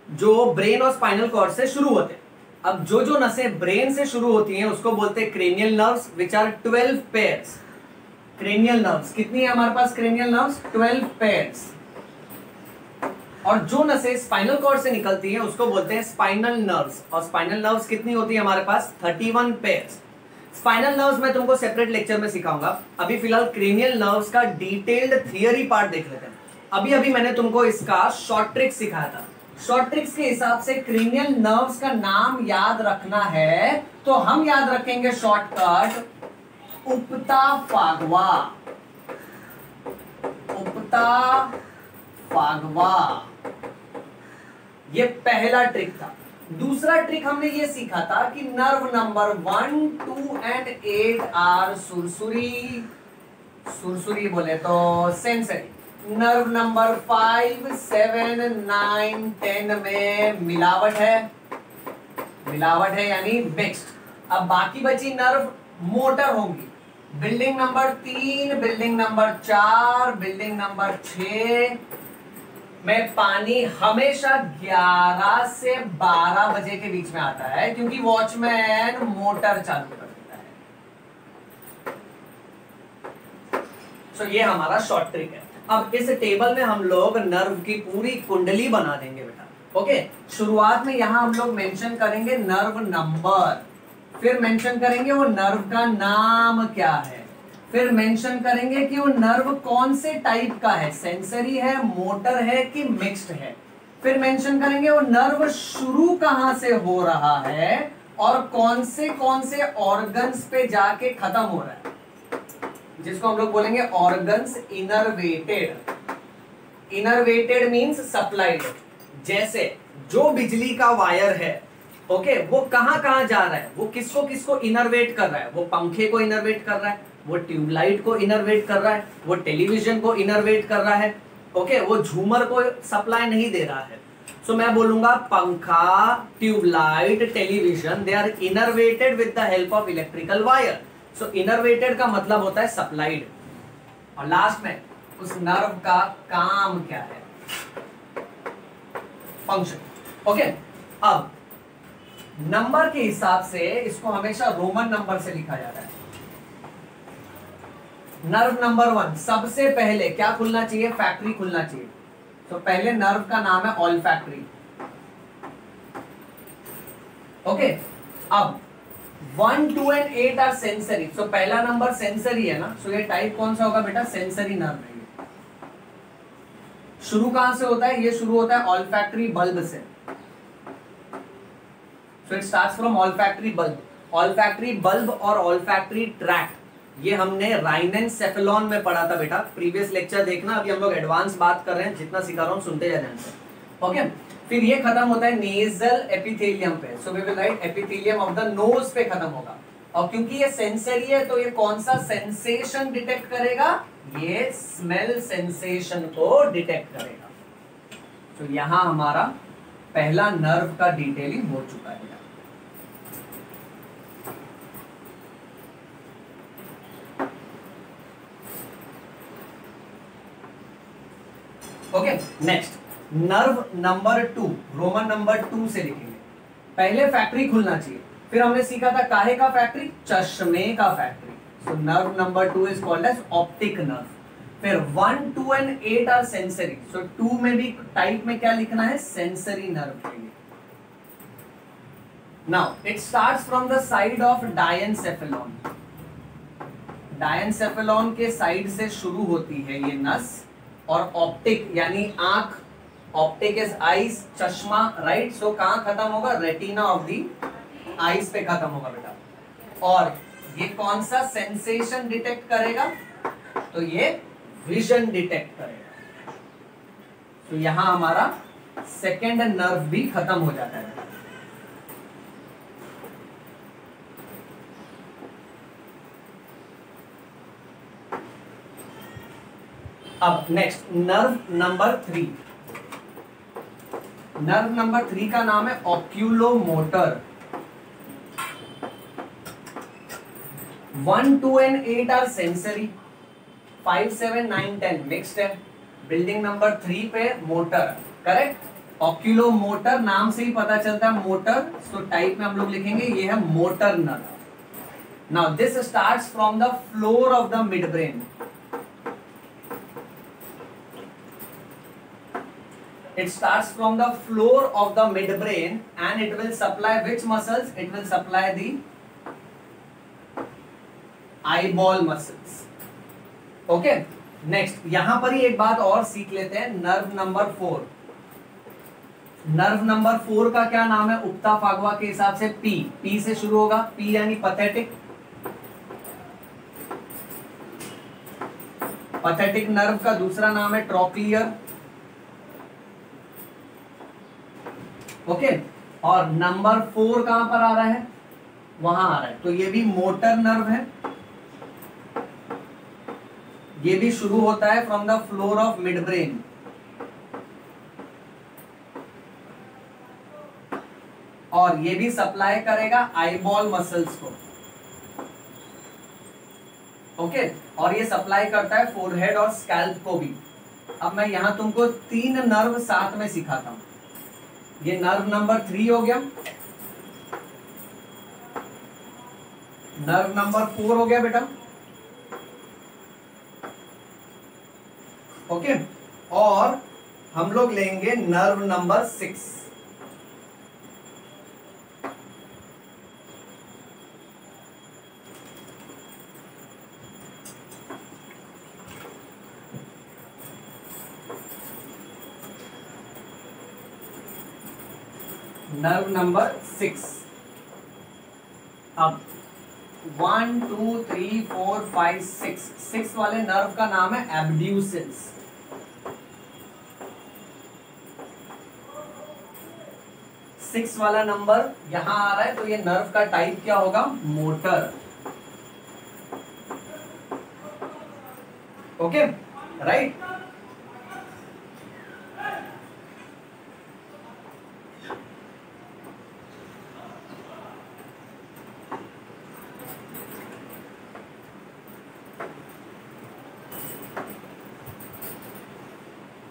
जो ब्रेन और स्पाइनल कॉर्ड से शुरू होते हैं। अब जो जो नसें ब्रेन से शुरू होती हैं उसको बोलते हैं cranial nerves, which are 12 pairs. Cranial nerves कितनी है हमारे पास? Cranial nerves 12 pairs. और जो नसें स्पाइनल कॉर्ड से निकलती हैं उसको बोलते हैं स्पाइनल नर्व्स। और स्पाइनल नर्व्स कितनी होती है हमारे पास? 31 पेयर्स। स्पाइनल नर्व्स मैं तुमको सेपरेट लेक्चर में सिखाऊंगा। अभी फिलहाल क्रेनियल नर्व्स का डिटेल्ड थियरी पार्ट देख लेते हैं। अभी अभी मैंने तुमको इसका शॉर्ट ट्रिक्स सिखाया था। शॉर्ट ट्रिक्स के हिसाब से क्रेनियल नर्व्स का नाम याद रखना है तो हम याद रखेंगे शॉर्टकट उपता फागवा। उपता फागवा, ये पहला ट्रिक था। दूसरा ट्रिक हमने ये सीखा था कि नर्व नंबर 1, 2 एंड 8 आर सुरसुरी। सुरसुरी बोले तो सेंसरी। नर्व नंबर 5, 7, 9, 10 में मिलावट है। मिलावट है यानी मिक्स्ड। अब बाकी बची नर्व मोटर होंगी। Building number 3, building number 4, building number 6 में पानी हमेशा 11 से 12 बजे के बीच में आता है क्योंकि वॉचमैन मोटर चालू कर देता है। सो ये हमारा शॉर्ट ट्रिक है। अब इस टेबल में हम लोग नर्व की पूरी कुंडली बना देंगे बेटा। ओके, शुरुआत में यहां हम लोग मेंशन करेंगे नर्व नंबर, फिर मेंशन करेंगे वो नर्व का नाम क्या है, फिर मेंशन करेंगे कि वो नर्व कौन से टाइप का है, सेंसरी है, मोटर है कि मिक्स्ड है। फिर मेंशन करेंगे वो नर्व शुरू कहां से हो रहा है और कौन से ऑर्गन्स पे जाके खत्म हो रहा है, जिसको हम लोग बोलेंगे organs innervated. Innervated means supplied. जैसे जो बिजली का वायर है, ओके, वो कहां कहां जा रहा है, वो किसको किसको इनर्वेट कर रहा है, वो पंखे को इनर्वेट कर रहा है, वो ट्यूबलाइट को इनर्वेट कर रहा है, वो टेलीविजन को इनर्वेट कर रहा है, ओके, वो झूमर को सप्लाई नहीं दे रहा है। सो मैं बोलूंगा पंखा, tube light, television, they are innervated with the help of electrical wire. So innervated का मतलब होता है सप्लाइड। और लास्ट में उस नर्व का काम क्या है, फंक्शन। ओके, अब नंबर के हिसाब से इसको हमेशा रोमन नंबर से लिखा जाता है। नर्व नंबर 1 सबसे पहले क्या खुलना चाहिए, फैक्ट्री खुलना चाहिए। तो पहले नर्व का नाम है ऑल्फैक्टरी। ओके, अब 1, 2 एंड 8 आर सेंसरी। सो पहला नंबर सेंसरी है ना, सो ये टाइप कौन सा होगा बेटा, सेंसरी नर्व है। शुरू कहां से होता है, ये शुरू होता है ऑल्फैक्टरी बल्ब से। So it starts from olfactory bulb. Olfactory bulb और ऑल्फैक्टरी ट्रैक्ट ये हमने राइनेनसेफेलॉन में पढ़ा था बेटा, प्रीवियस लेक्चर देखना। अभी हम लोग एडवांस बात कर रहे हैं, जितना सिखा रहा हूं सुनते जा ध्यान से। ओके, फिर ये खत्म होता है नेजल एपिथेलियम पे। So we will write epithelium of the nose पे खत्म होगा। और क्योंकि ये सेंसरी है तो ये कौन सा सेंसेशन डिटेक्ट करेगा, ये स्मेल सेंसेशन को डिटेक्ट करेगा। तो यहां हमारा पहला नर्व का डिटेलिंग हो चुका है। Okay, next nerve number 2, Roman number 2 से लिखेंगे। पहले फैक्ट्री खुलना चाहिए। फिर हमने सीखा था काहे का फैक्ट्री, चश्मे का factory. So nerve number 2 is called as optic nerve. फिर 1, 2 एंड 8 आर सेंसरी। सो 2 में भी टाइप में क्या लिखना है, सेंसरी नर्व के लिए। Now it starts from the side of diencephalon. Diencephalon के साइड से शुरू होती है ये नस। और ऑप्टिक यानी आंख, ऑप्टिक इज आईज, चश्मा, राइट। सो कहां खत्म होगा, रेटिना ऑफ दी आईज पे खत्म होगा बेटा। और ये कौन सा सेंसेशन डिटेक्ट करेगा, तो ये विजन डिटेक्ट करेगा। तो यहां हमारा सेकेंड नर्व भी खत्म हो जाता है। अब next nerve number 3। Nerve number 3 का नाम है oculomotor. 1, 2 and 8 are sensory. 5, 7, 9, 10 mixed है। बिल्डिंग नंबर 3 पे मोटर, करेक्ट। ऑक्यूलो मोटर नाम से ही पता चलता है मोटर, तो टाइप में हम लोग लिखेंगे ये है motor nerve. Now this starts from the floor of the mid brain. It starts from the floor of the midbrain and it will supply which muscles? It will supply the eyeball muscles. Okay? Next, यहां पर ही एक बात और सीख लेते हैं, nerve number 4। Nerve number 4 का क्या नाम है उक्ता फागवा के हिसाब से? पी। पी से शुरू होगा, पी यानी पैथेटिक। पैथेटिक नर्व का दूसरा नाम है ट्रोक्लियर। ओके, और नंबर 4 कहां पर आ रहा है? वहां आ रहा है, तो ये भी मोटर नर्व है। ये भी शुरू होता है from the floor of mid brain. और ये भी सप्लाई करेगा आईबॉल मसल्स को। ओके, और ये सप्लाई करता है फोरहेड और स्कैल्प को भी। अब मैं यहां तुमको 3 नर्व साथ में सिखाता हूं। ये नर्व नंबर 3 हो गया, नर्व नंबर 4 हो गया बेटा। ओके, और हम लोग लेंगे नर्व नंबर 6। Nerve number 6। अब 1 2 3 4 5 6 वाले नर्व का नाम है एब्ड्यूसेंस। 6 वाला नंबर यहां आ रहा है, तो ये नर्व का टाइप क्या होगा? मोटर। Okay, right.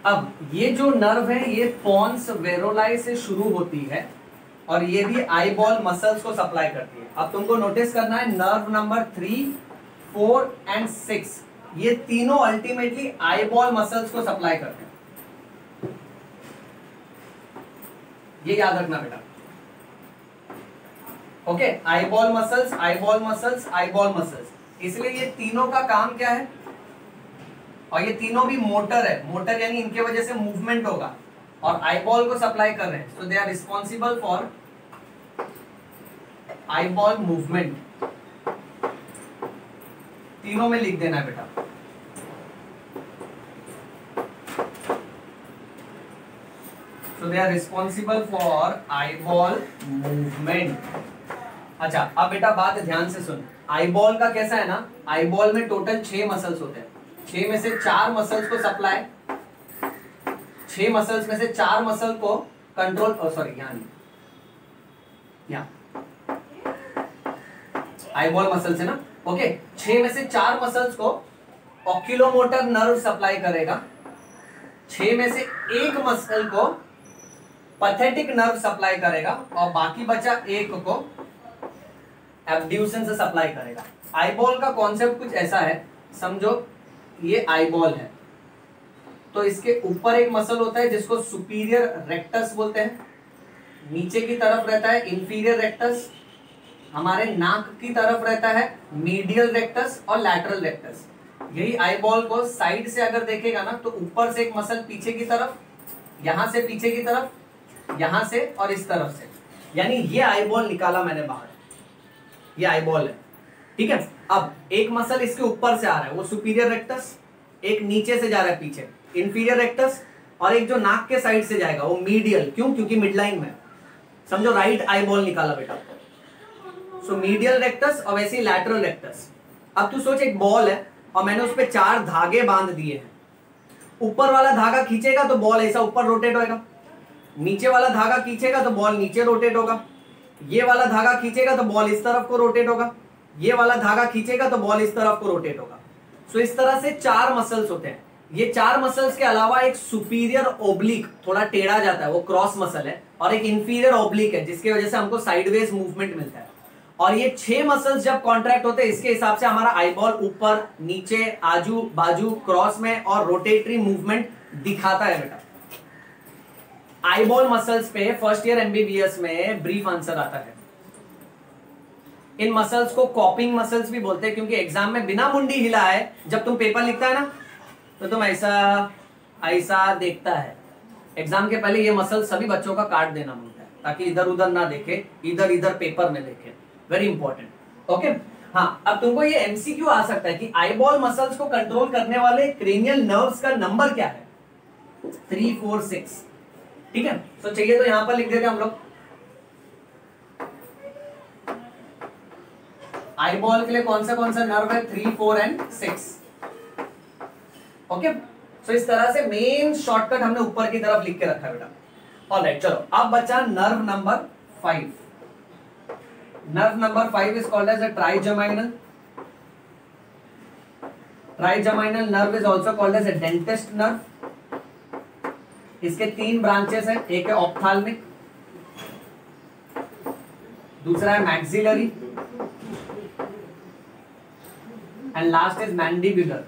अब ये जो नर्व है ये पॉन्स वेरोलाई से शुरू होती है और ये भी आईबॉल मसल्स को सप्लाई करती है। अब तुमको नोटिस करना है नर्व नंबर 3, 4 एंड 6 ये तीनों अल्टीमेटली आईबॉल मसल्स को सप्लाई करते हैं। ये याद रखना बेटा। Okay, eyeball muscles, eyeball muscles, eyeball muscles, इसलिए ये तीनों का काम क्या है? और ये तीनों भी मोटर है। मोटर यानी इनके वजह से मूवमेंट होगा और आईबॉल को सप्लाई कर रहे हैं, so they are responsible for eyeball movement. तीनों में लिख देना है बेटा। So they are responsible for eyeball movement. अच्छा, अब बेटा बात ध्यान से सुन। आईबॉल का कैसा है ना, आईबॉल में टोटल 6 मसल्स होते हैं। 6 में से 4 मसल्स को सप्लाई, 6 मसल्स में से 4 मसल को कंट्रोल, सॉरी यहाँ आईबॉल मसल से ना। ओके, 6 में से 4 मसल्स को ऑक्यूलोमोटर नर्व सप्लाई करेगा, 6 में से 1 मसल को पैथेटिक नर्व सप्लाई करेगा और बाकी बचा 1 को एब्ड्यूसन से सप्लाई करेगा। आईबॉल का कॉन्सेप्ट कुछ ऐसा है, समझो ये आईबॉल है तो इसके ऊपर एक मसल होता है जिसको सुपीरियर रेक्टस बोलते हैं, नीचे की तरफ रहता है इंफीरियर रेक्टस, हमारे नाक की तरफ रहता है मीडियल रेक्टस और लैटरल रेक्टस। यही आईबॉल को साइड से अगर देखेगा ना तो ऊपर से एक मसल पीछे की तरफ, यहां से पीछे की तरफ, यहां से और इस तरफ से, यानी ये आईबॉल निकाला मैंने बाहर, ये आईबॉल है। ठीक है, अब एक मसल इसके ऊपर से आ रहा है वो सुपीरियर रेक्टस, एक नीचे से जा रहा है पीछे इंफीरियर रेक्टस, और एक जो नाक के साइड से जाएगा वो मीडियल। क्यों? क्योंकि मिडलाइन में, समझो राइट आईबॉल निकाला बेटा। सो मीडियल रेक्टस और वैसे ही लैटरल रेक्टस। अब तू सोच एक बॉल है और मैंने उस पर 4 धागे बांध दिए हैं। ऊपर वाला धागा खींचेगा तो बॉल ऐसा ऊपर रोटेट होगा, नीचे वाला धागा खींचेगा तो बॉल नीचे रोटेट होगा, ये वाला धागा खींचेगा तो बॉल इस तरफ को रोटेट होगा, ये वाला धागा खींचेगा तो बॉल इस तरफ को रोटेट होगा। सो इस तरह से 4 मसल्स होते हैं। ये 4 मसल्स के अलावा एक सुपीरियर ओब्लिक थोड़ा टेढ़ा जाता है, वो क्रॉस मसल है, और एक इंफीरियर ओब्लिक है जिसकी वजह से हमको साइडवेज मूवमेंट मिलता है। और ये 6 मसल्स जब कॉन्ट्रैक्ट होते हैं इसके हिसाब से हमारा आईबॉल ऊपर नीचे आजू बाजू क्रॉस में और रोटेटरी मूवमेंट दिखाता है बेटा। आईबॉल मसल्स पे फर्स्ट ईयर एमबीबीएस में ब्रीफ आंसर आता है। इन मसल्स को कॉपिंग मसल्स भी बोलते हैं क्योंकि एग्जाम में बिना मुंडी हिलाए जब तुम पेपर लिखता है ना तो तुम ऐसा ऐसा देखता है। एग्जाम के पहले ये मसल सभी बच्चों का काट देना होता है ताकि इधर उधर ना देखे, इधर इधर पेपर में देखे। Very important. ओके हाँ, अब तुमको ये एमसीक्यू आ सकता है कि आईबॉल मसल्स को कंट्रोल करने वाले क्रेनियल नर्व्स का नंबर क्या है? 3, 4, 6। ठीक है, तो चाहिए तो यहां पर लिख देते हम लोग। आईबॉल के लिए कौन सा नर्व है? 3, 4 एंड 6। ओके, सो इस तरह से मेन शॉर्टकट हमने ऊपर की तरफ लिख के रखा है बेटा। ऑलराइट, चलो अब बचा nerve number 5। Nerve number 5 is called as a trigeminal. Trigeminal nerve is also called as a dentist nerve. इसके 3 ब्रांचेस हैं, एक है ऑप्थाल्मिक, दूसरा है maxillary and last is mandibular.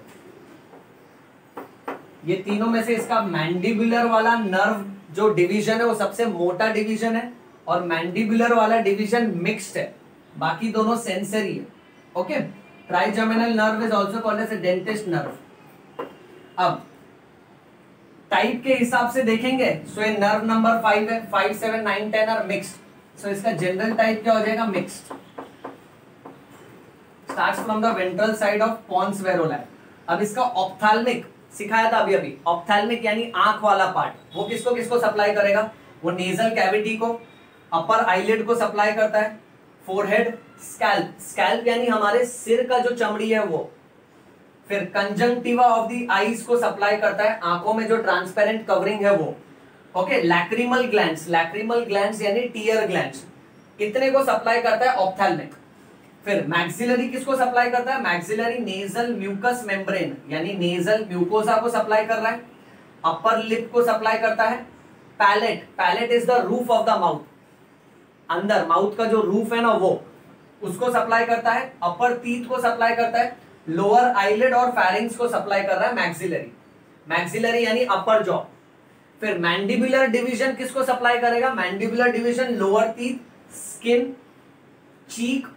ये तीनों में से इसका मैंडिबुलर वाला नर्व जो डिवीजन है वो सबसे मोटा डिवीजन है और मैंडिबुलर वाला डिवीजन मिक्स्ड है, बाकी दोनों सेंसरी है। Okay, trigeminal nerve is also called as a dentist nerve. अब टाइप के हिसाब से देखेंगे सो ये नर्व नंबर 5 है, 5, 7, 9, 10 आर मिक्स्ड। सो इसका जनरल टाइप क्या हो जाएगा? Mixed. Starts from the ventral side of pons varolii. अब इसका ऑप्थाल्मिक सिखाया था अभी। ऑप्थाल्मिक यानी आंख वाला पार्ट, वो किसको किसको सप्लाई करेगा? वो नेजल कैविटी को, अपर आईलिड को सप्लाई करता है, फोरहेड, स्कैल्प, स्कैल्प यानी हमारे सिर का जो चमड़ी है वो, फिर कंजंक्टिवा ऑफ द आईज को सप्लाई करता है, आंखों में जो ट्रांसपेरेंट कवरिंग है वो। Okay, lacrimal glands, lacrimal glands यानी टीयर ग्लैंड्स, इतने को सप्लाई करता है ऑप्थैल्मिक। फिर मैक्सिलरी किसको सप्लाई करता है? मैक्सिलरी नेजल म्यूकस मेम्ब्रेन यानी नेजल म्यूकोसा को सप्लाई कर रहा है, अपर लिप को सप्लाई करता है। Palate, palate is the roof of the mouth, अंदर माउथ का जो रूफ है ना वो, उसको सप्लाई करता है। अपर टीथ को सप्लाई करता है, लोअर आईलिड और फैरिंग्स को सप्लाई कर रहा है मैक्सिलरी। मैक्सिलरी यानी अपर जॉ। फिर मैंडिबुलर डिवीजन किसको सप्लाई करेगा? Mandibular division lower teeth, skin, cheek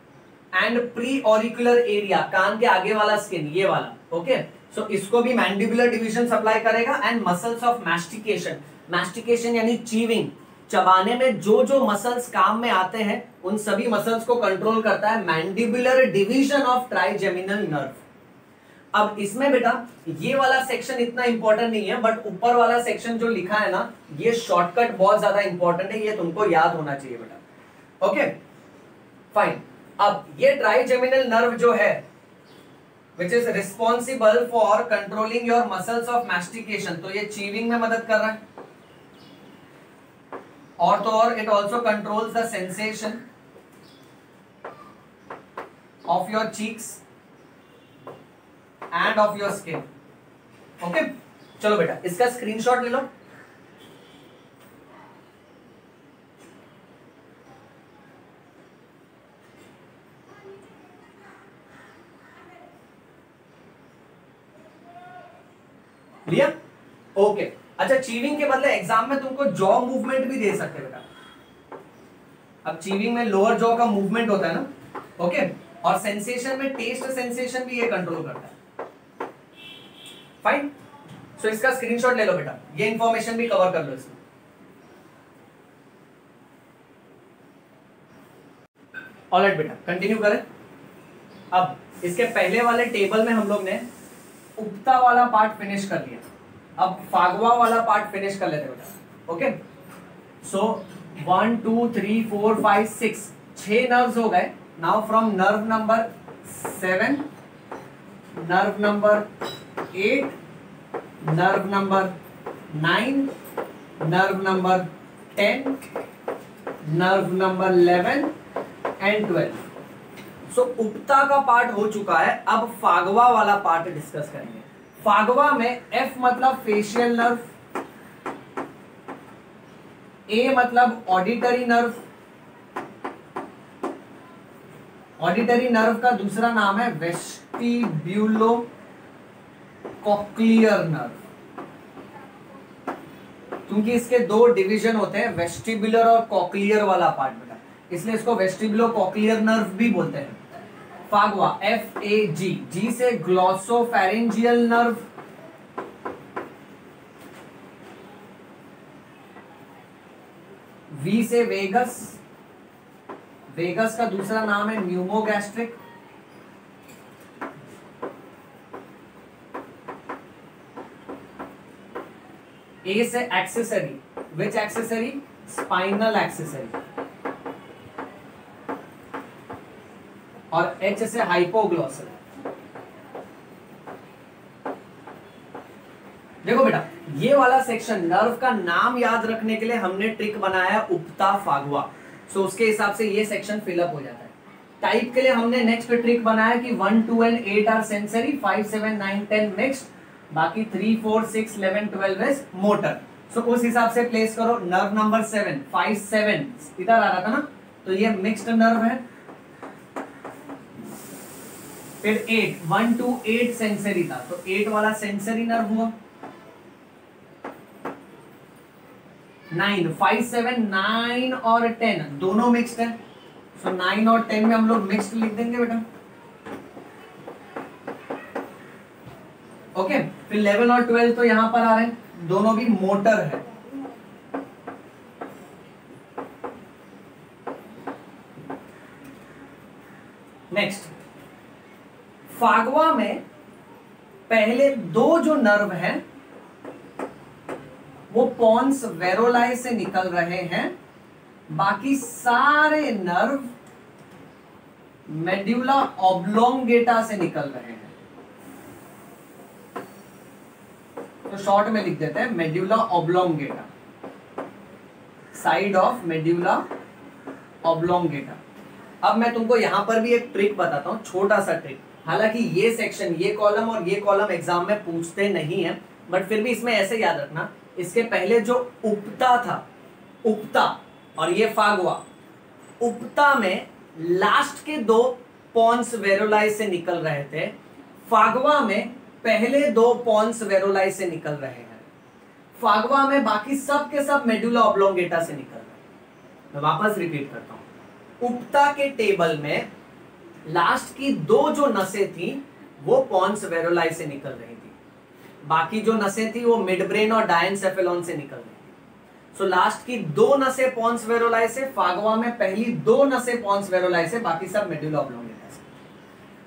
and pre auricular area, कान के आगे वाला स्किन, ये वाला। ओके, सो इसको भी मैंडिबुलर डिवीजन सप्लाई करेगा। And muscles of mastication, mastication यानी चीविंग, चबाने में जो जो मसल्स काम में आते हैं उन सभी मसल्स को कंट्रोल करता है mandibular division of trigeminal nerve. अब इसमें बेटा ये वाला सेक्शन इतना इंपॉर्टेंट नहीं है, बट ऊपर वाला सेक्शन जो लिखा है ना, ये शॉर्टकट बहुत ज्यादा इंपॉर्टेंट है, ये तुमको याद होना चाहिए बेटा। Okay fine. अब ये ट्राइजेमिनल नर्व जो है which is responsible for controlling your muscles of mastication, तो ये चीविंग में मदद कर रहा है, और तो और it also controls the sensation of your cheeks end of your skin. Okay, चलो बेटा इसका स्क्रीनशॉट ले लो। लिया? ओके, अच्छा चीविंग के बदले एग्जाम में तुमको जॉ मूवमेंट भी दे सकते बेटा। अब चीविंग में लोअर जॉ का मूवमेंट होता है ना, ओके, और सेंसेशन में टेस्ट सेंसेशन भी ये कंट्रोल करता है। फाइन, सो इसका स्क्रीनशॉट ले लो बेटा, ये इंफॉर्मेशन भी कवर कर लो इसमें। ऑलराइट बेटा, कंटिन्यू करें। अब इसके पहले वाले टेबल में हम लोग ने उपता वाला पार्ट फिनिश कर लिया, अब फागवा वाला पार्ट फिनिश कर लेते बेटा। ओके, सो 1 2 3 4 5 6 6 नर्व्स हो गए। Now from nerve number 7, nerve number 8, nerve number 9, nerve number 10, nerve number 11 and 12। सो उपता का पार्ट हो चुका है, अब फागवा वाला पार्ट डिस्कस करेंगे। फागवा में F मतलब फेशियल नर्व, A मतलब ऑडिटरी नर्व, ऑडिटरी नर्व का दूसरा नाम है वेस्टिब्यूलो कॉक्लियर नर्व, क्योंकि इसके दो डिवीजन होते हैं, वेस्टिबुलर और कॉक्लियर वाला पार्ट बेटा, इसलिए इसको वेस्टिबुलो कॉक्लियर नर्व भी बोलते हैं। फागवा FAG, G से ग्लॉसोफेरेंजियल नर्व, V से वेगस, वेगस का दूसरा नाम है न्यूमोगैस्ट्रिक, A से एक्सेसरी, विच एक्सेसरी? स्पाइनल एक्सेसरी, और H से हाइपोग्लॉसल। देखो बेटा, ये वाला सेक्शन नर्व का नाम याद रखने के लिए हमने ट्रिक बनाया उपता फागवा, सो उसके हिसाब से ये सेक्शन फिलअप हो जाता है। टाइप के लिए हमने नेक्स्ट ट्रिक बनाया कि 1, 2 and 8 आर सेंसरी, 5, 7, 9, 10 मिक्स्ड, बाकी 3, 4, 6, 11, 12 इज मोटर। सो उस हिसाब से प्लेस करो। नर्व नंबर 7, 5, 7 इधर आ रहा था ना, तो ये मिक्स्ड नर्व है। फिर 8, 1 to 8 सेंसरी था, तो 8 वाला सेंसरी नर्व हुआ। 9, 5, 7, 9 और 10 दोनों मिक्स्ड है, सो 9 और 10 में हम लोग मिक्स्ड लिख देंगे बेटा। ओके, फिर 11 और 12 तो यहां पर आ रहे हैं, दोनों भी मोटर है। नेक्स्ट, फागवा में पहले दो जो नर्व हैं वो पॉन्स वेरोलाई से निकल रहे हैं, बाकी सारे नर्व मेड्यूला ऑब्लोंगेटा से निकल रहे हैं। तो शॉर्ट में लिख देते हैं medulla oblongata, side of medulla oblongata. अब मैं तुमको यहां पर भी एक ट्रिक बताता हूं, छोटा सा ट्रिक। हालांकि ये सेक्शन, ये कॉलम और ये कॉलम एग्जाम में पूछते नहीं है, बट फिर भी इसमें ऐसे याद रखना, इसके पहले जो उपता था, उपता और ये फागवा, उपता में लास्ट के दो पॉन्स वेरोलाई से निकल रहे थे, फागवा में पहले दो पॉन्स वेरोलाई से निकल रहे हैं, फागवा में बाकी सब के सब मेडुला ऑब्लोंगेटा से निकल रहे हैं। मैं वापस रिपीट करता हूं, उपता के टेबल में लास्ट की दो जो नसें थी वो पॉन्स वेरोलाई से निकल रही थी, बाकी जो नसें थी वो मिड ब्रेन और डायनसेफेलॉन से निकल रही थी। सो लास्ट की दो नसें पॉन्स वेरोलाई से, फागवा में पहली दो नसें पॉन्स वेरोलाई से, बाकी सब मेडुला ऑब्लोंगेटा से।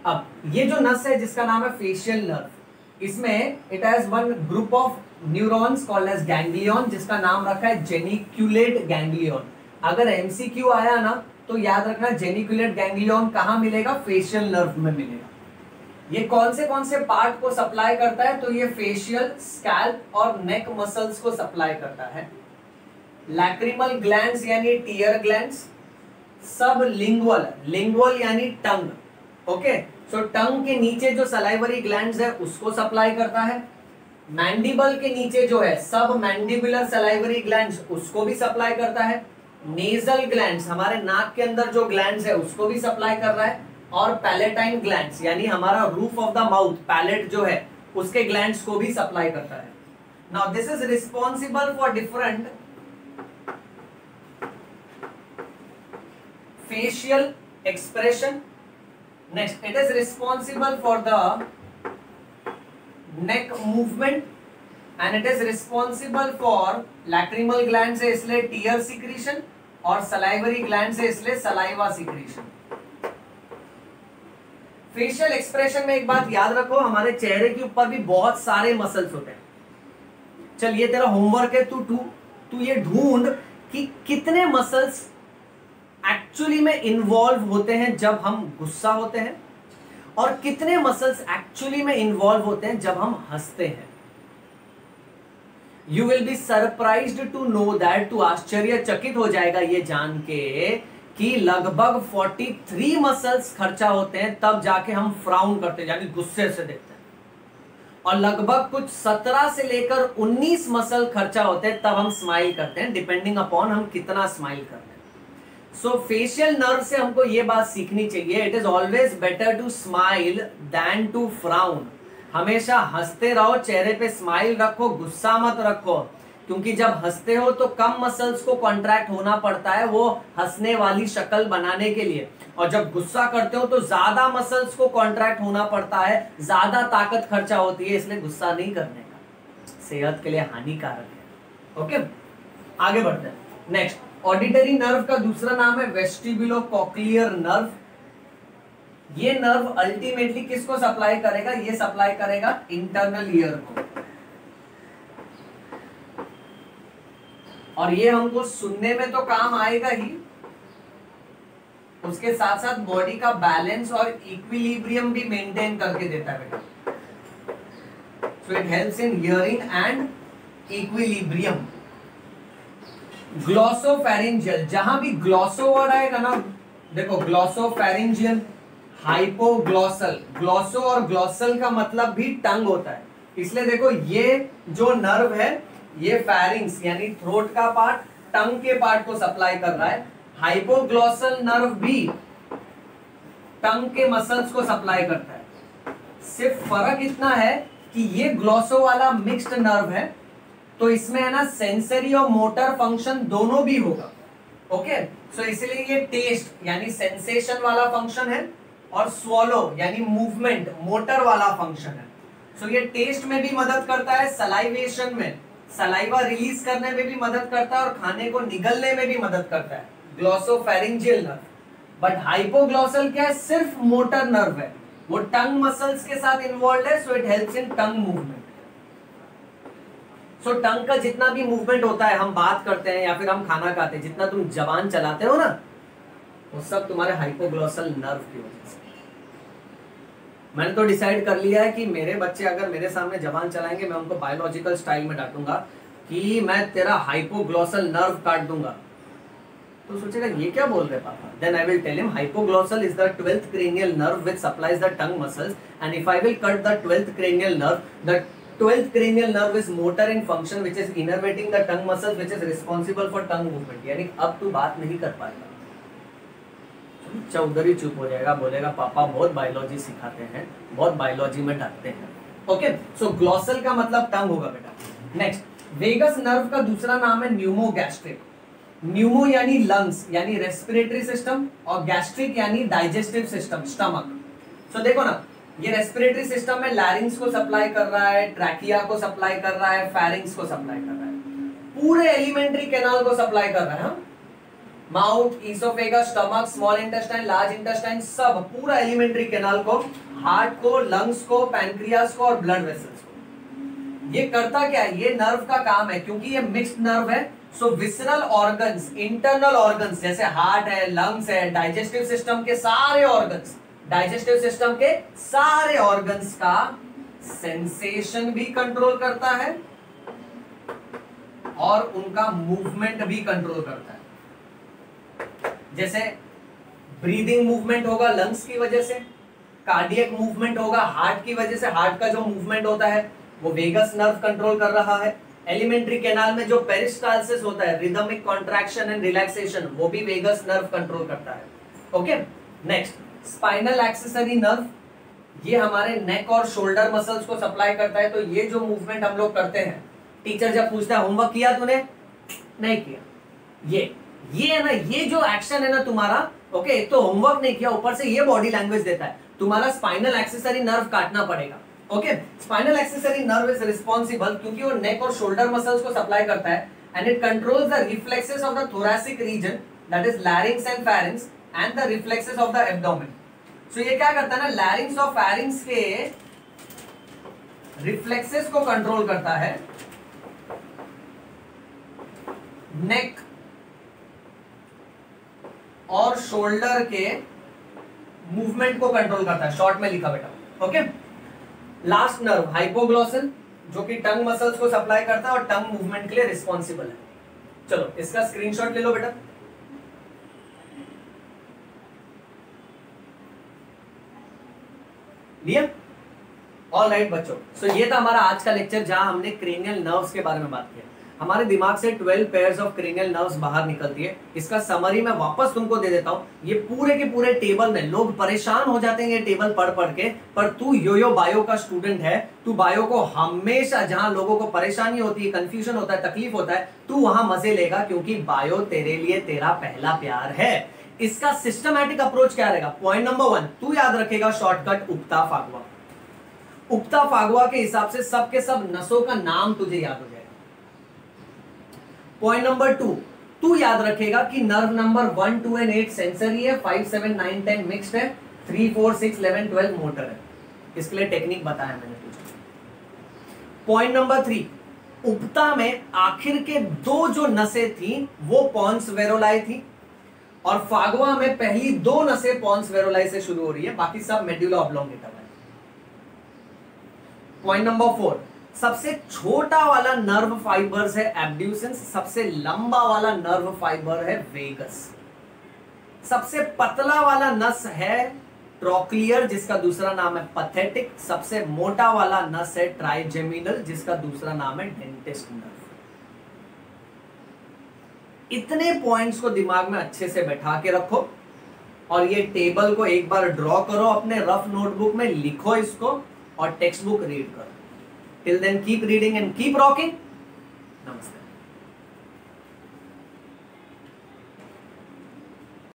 अब ये जो नस है जिसका नाम है फेशियल नर्व, इसमें it has one group of neurons called as ganglion, जिसका नाम रखा है जेनिक्यूलेट गैंग्लियन। अगर एमसीक्यू आया ना तो याद रखना जेनिक्यूलेट गैंग्लियन कहां मिलेगा? फेशियल नर्व में मिलेगा। ये कौन से पार्ट को सप्लाई करता है? तो ये फेशियल, स्कैल्प और नेक मसल्स को सप्लाई करता है। लैक्रिमल ग्लैंड्स यानी टीयर ग्लैंड्स, सब लिंगुअल, लिंगुअल यानी टंग, ओके। सो टंग के नीचे जो सलाइवरी ग्लैंड्स है उसको सप्लाई करता है। मैंडिबल के नीचे जो है सब मैंडिबुलर सलाइवरी ग्लैंड्स, उसको भी सप्लाई करता है। नेजल ग्लैंड्स, हमारे नाक के अंदर जो ग्लैंड्स है उसको भी सप्लाई कर रहा है। और पैलेटाइन ग्लैंड्स यानी हमारा roof of the mouth, palate जो है उसके ग्लैंड्स को भी सप्लाई करता है। Now this is responsible for different facial expression. Next, it is responsible for the neck movement and it is responsible for lacrimal gland से इसलिए टीयर सिक्रीशन और सलाइवरी ग्लैंड से इसलिए सलाइवा सिक्रीशन। फेशियल एक्सप्रेशन में एक बात याद रखो, हमारे चेहरे के ऊपर भी बहुत सारे मसल्स होते हैं। चल ये तेरा होमवर्क है, तू ये ढूंढ कि कितने मसल्स एक्चुअली में इन्वॉल्व होते हैं जब हम गुस्सा होते हैं और कितने मसल्स एक्चुअली में इन्वॉल्व होते हैं जब हम हंसते हैं। You will be surprised to know that, तू आश्चर्यचकित हो जाएगा ये जान के कि लगभग 43 मसल्स खर्चा होते हैं तब जाके हम फ्राउन करते हैं, यानी गुस्से से देखते हैं। और लगभग कुछ 17 से लेकर 19 मसल खर्चा होते हैं, तब हम स्माइल करते हैं, डिपेंडिंग अपॉन हम कितना स्माइल करते हैं। सो फेशियल नर्व से हमको ये बात सीखनी चाहिए, it is always better to smile than to frown. हमेशा हंसते रहो, चेहरे पे स्माइल रखो, गुस्सा मत रखो, क्योंकि जब हंसते हो तो कम मसल्स को कॉन्ट्रैक्ट होना पड़ता है वो हंसने वाली शक्ल बनाने के लिए, और जब गुस्सा करते हो तो ज्यादा मसल्स को कॉन्ट्रैक्ट होना पड़ता है, ज्यादा ताकत खर्चा होती है, इसलिए गुस्सा नहीं करने का, सेहत के लिए हानिकारक है। ओके, आगे बढ़ते हैं। नेक्स्ट, ऑडिटरी नर्व का दूसरा नाम है वेस्टिबुलोकॉक्लियर नर्व। ये नर्व अल्टीमेटली किसको सप्लाई करेगा? ये सप्लाई करेगा इंटरनल ईयर को, और ये हमको सुनने में तो काम आएगा ही, उसके साथ साथ बॉडी का बैलेंस और इक्विलिब्रियम भी मेंटेन करके देता है बेटा। So it helps in hearing and equilibrium. Glossopharyngeal, जहां भी ग्लॉसो वर्ड आएगा ना, देखो ग्लॉसोफेरिंजियल, हाइपोग्लॉसल, ग्लॉसो और ग्लॉसल का मतलब भी टंग होता है, इसलिए देखो ये जो नर्व है ये फेरिंग्स यानी थ्रोट का पार्ट, टंग के पार्ट को सप्लाई कर रहा है। हाइपोग्लॉसल नर्व भी टंग के मसल्स को सप्लाई करता है, सिर्फ फर्क इतना है कि ये ग्लॉसो वाला मिक्स्ड नर्व है, तो इसमें है ना सेंसरी और मोटर फंक्शन दोनों भी होगा। ओके, सो इसलिए ये टेस्ट यानी सेंसेशन वाला फंक्शन है, और स्वॉलो यानी मूवमेंट मोटर वाला फंक्शन है। सो ये टेस्ट में भी मदद करता है, सलाइवेशन में, सलाइवा रिलीज करने में भी मदद करता है, और खाने को निगलने में भी मदद करता है, ग्लॉसोफेरिंजियल नर्व। बट हाइपोग्लॉसल क्या है? सिर्फ मोटर नर्व है, वो टंग मसल्स के साथ इन्वॉल्व है, so it helps in tongue movement. So tongue का जितना भी मूवमेंट होता है, हम बात करते हैं या फिर हम खाना खाते हैं, जितना तुम जबान चलाते हो ना, वो सब तुम्हारे हाइपोग्लॉसल नर्व की वजह से। मैंने तो डिसाइड कर लिया है कि मेरे बच्चे अगर मेरे सामने जबान चलाएंगे, मैं उनको बायोलॉजिकल स्टाइल में डांटूंगा कि मैं तेरा हाइपोग्लॉसल नर्व काट दूंगा। तो सोचेगा ये क्या बोल रहे पापा? Then I will tell him hypoglossal is the 12th cranial nerve which supplies the tongue muscles, and if I will cut the 12th cranial nerve, the 12th cranial nerve is motor in function which is innervating the tongue muscles which is responsible for tongue movement। यानी अब तू बात नहीं कर पाएगा, चौधरी चुप हो जाएगा, बोलेगा पापा बहुत बायोलॉजी सिखाते हैं, बहुत बायोलॉजी में डांटते हैं। ओके, सो ग्लॉसल का मतलब टंग होगा बेटा। नेक्स्ट, वेगस नर्व का दूसरा नाम है न्यूमोगैस्ट्रिक। न्यूमो यानी लंग्स यानी रेस्पिरेटरी सिस्टम, और गैस्ट्रिक यानी डाइजेस्टिव सिस्टम, स्टमक। सो देखो ना, ये रेस्पिरेटरी सिस्टम में लैरिंग्स को सप्लाई कर रहा है, ट्रैकिया को सप्लाई कर रहा है, फेरिंग्स को सप्लाई कर रहा है, पूरे एलिमेंट्री कैनाल को सप्लाई कर रहा है। Mouth, oesophagus, stomach, small intestine, large intestine, सब पूरा एलिमेंट्री कैनाल को, हार्ट को, लंग्स को, पैनक्रियास को और ब्लड वेसल्स को। ये करता क्या है? ये नर्व का काम है, क्योंकि ये मिक्स्ड नर्व है, सो विसरल ऑर्गन्स, इंटरनल ऑर्गन्स जैसे हार्ट है, लंग्स है, डाइजेस्टिव सिस्टम के सारे ऑर्गन्स, डाइजेस्टिव सिस्टम के सारे ऑर्गन्स का सेंसेशन भी कंट्रोल करता है और उनका मूवमेंट भी कंट्रोल करता है। जैसे ब्रीदिंग मूवमेंट होगा लंग्स की वजह से, कार्डियक मूवमेंट होगा हार्ट की वजह से, हार्ट का जो मूवमेंट होता है वो वेगस नर्व कंट्रोल कर रहा है। एलिमेंट्री कैनाल में जो पेरिस्टाल्सिस होता है, रिदमिक कॉन्ट्रैक्शन एंड रिलैक्सेशन, वो भी वेगस नर्व कंट्रोल करता है। Okay, next, spinal accessory nerve, ये हमारे नेक और शोल्डर मसल्स को सप्लाई करता है। तो ये जो मूवमेंट हम लोग करते हैं, टीचर जब पूछता है होमवर्क किया तूने, नहीं किया, ये है ना, ये जो एक्शन है ना तुम्हारा, ओके, एक तो होमवर्क नहीं किया, ऊपर से ये बॉडी लैंग्वेज देता है, तुम्हारा स्पाइनल एक्सेसरी नर्व काटना पड़ेगा। Okay, spinal accessory nerve is responsible, क्योंकि वो नेक और शोल्डर मसल्स को सप्लाई करता है, and it controls the reflexes of the thoracic region, that is larynx and pharynx, and the reflexes of the abdomen. So ये क्या करता है ना, लैरिंग्स और फेरिंग्स के रिफ्लेक्सेस को कंट्रोल करता है, नेक और शोल्डर के मूवमेंट को कंट्रोल करता है, शॉर्ट में लिखा बेटा। ओके, लास्ट नर्व हाइपोग्लॉसल, जो कि टंग मसल्स को सप्लाई करता है और टंग मूवमेंट के लिए रिस्पॉन्सिबल है। चलो इसका स्क्रीनशॉट ले लो बेटा। लिया? ऑलराइट बच्चों, सो ये था हमारा आज का लेक्चर जहां हमने क्रेनियल नर्व्स के बारे में बात किया। हमारे दिमाग से 12 पेयर्स ऑफ क्रेनियल नर्व्स बाहर निकलती है। इसका समरी मैं वापस तुमको दे देता हूं। ये पूरे के पूरे टेबल में लोग परेशान हो जाते हैं ये टेबल पढ़ पढ़ के, पर तू यो बायो का स्टूडेंट है, तू बायो को हमेशा, जहां लोगों को परेशानी होती है, कंफ्यूजन होता है, तकलीफ होता है, तू वहां मजे लेगा, क्योंकि बायो तेरे लिए तेरा पहला प्यार है। इसका सिस्टमैटिक अप्रोच क्या रहेगा? पॉइंट नंबर 1 तू याद रखेगा शॉर्टकट उक्ता फागवा। उक्ता फागवा के हिसाब से सब के सब नसों का नाम तुझे याद हो जाएगा। पॉइंट नंबर 2 तू याद रखेगा कि नर्व नंबर 1, 2 एंड 8 सेंसरी है, 5, 7, 9, 10 मिक्स्ड है, 3, 4, 6, 11, 12 मोटर है। इसके लिए टेक्निक बताया मैंने तुझे। पॉइंट नंबर 3 उक्ता में आखिर के 2 जो नसें थी वो पॉन्स वेरोलाई थी, और फागवा में पहली 2 नसें पॉन्स वेरोलाई से शुरू हो रही है, बाकी सब मेडुला ऑब्लोंगेटा है। पॉइंट नंबर 4 सबसे छोटा वाला नर्व फाइबर्स है एब्ड्यूसेंस, सबसे लंबा वाला नर्व फाइबर है वेगस, सबसे पतला वाला नस है ट्रोक्लियर जिसका दूसरा नाम है पैथेटिक, सबसे मोटा वाला नस है ट्राइजेमिनल जिसका दूसरा नाम है डेंटिस्ट नर्व। इतने पॉइंट्स को दिमाग में अच्छे से बैठा के रखो, और ये टेबल को एक बार ड्रॉ करो अपने रफ नोटबुक में, लिखो इसको और टेक्स्ट बुक रीड करो। Till then, keep reading and keep rocking. Namaste.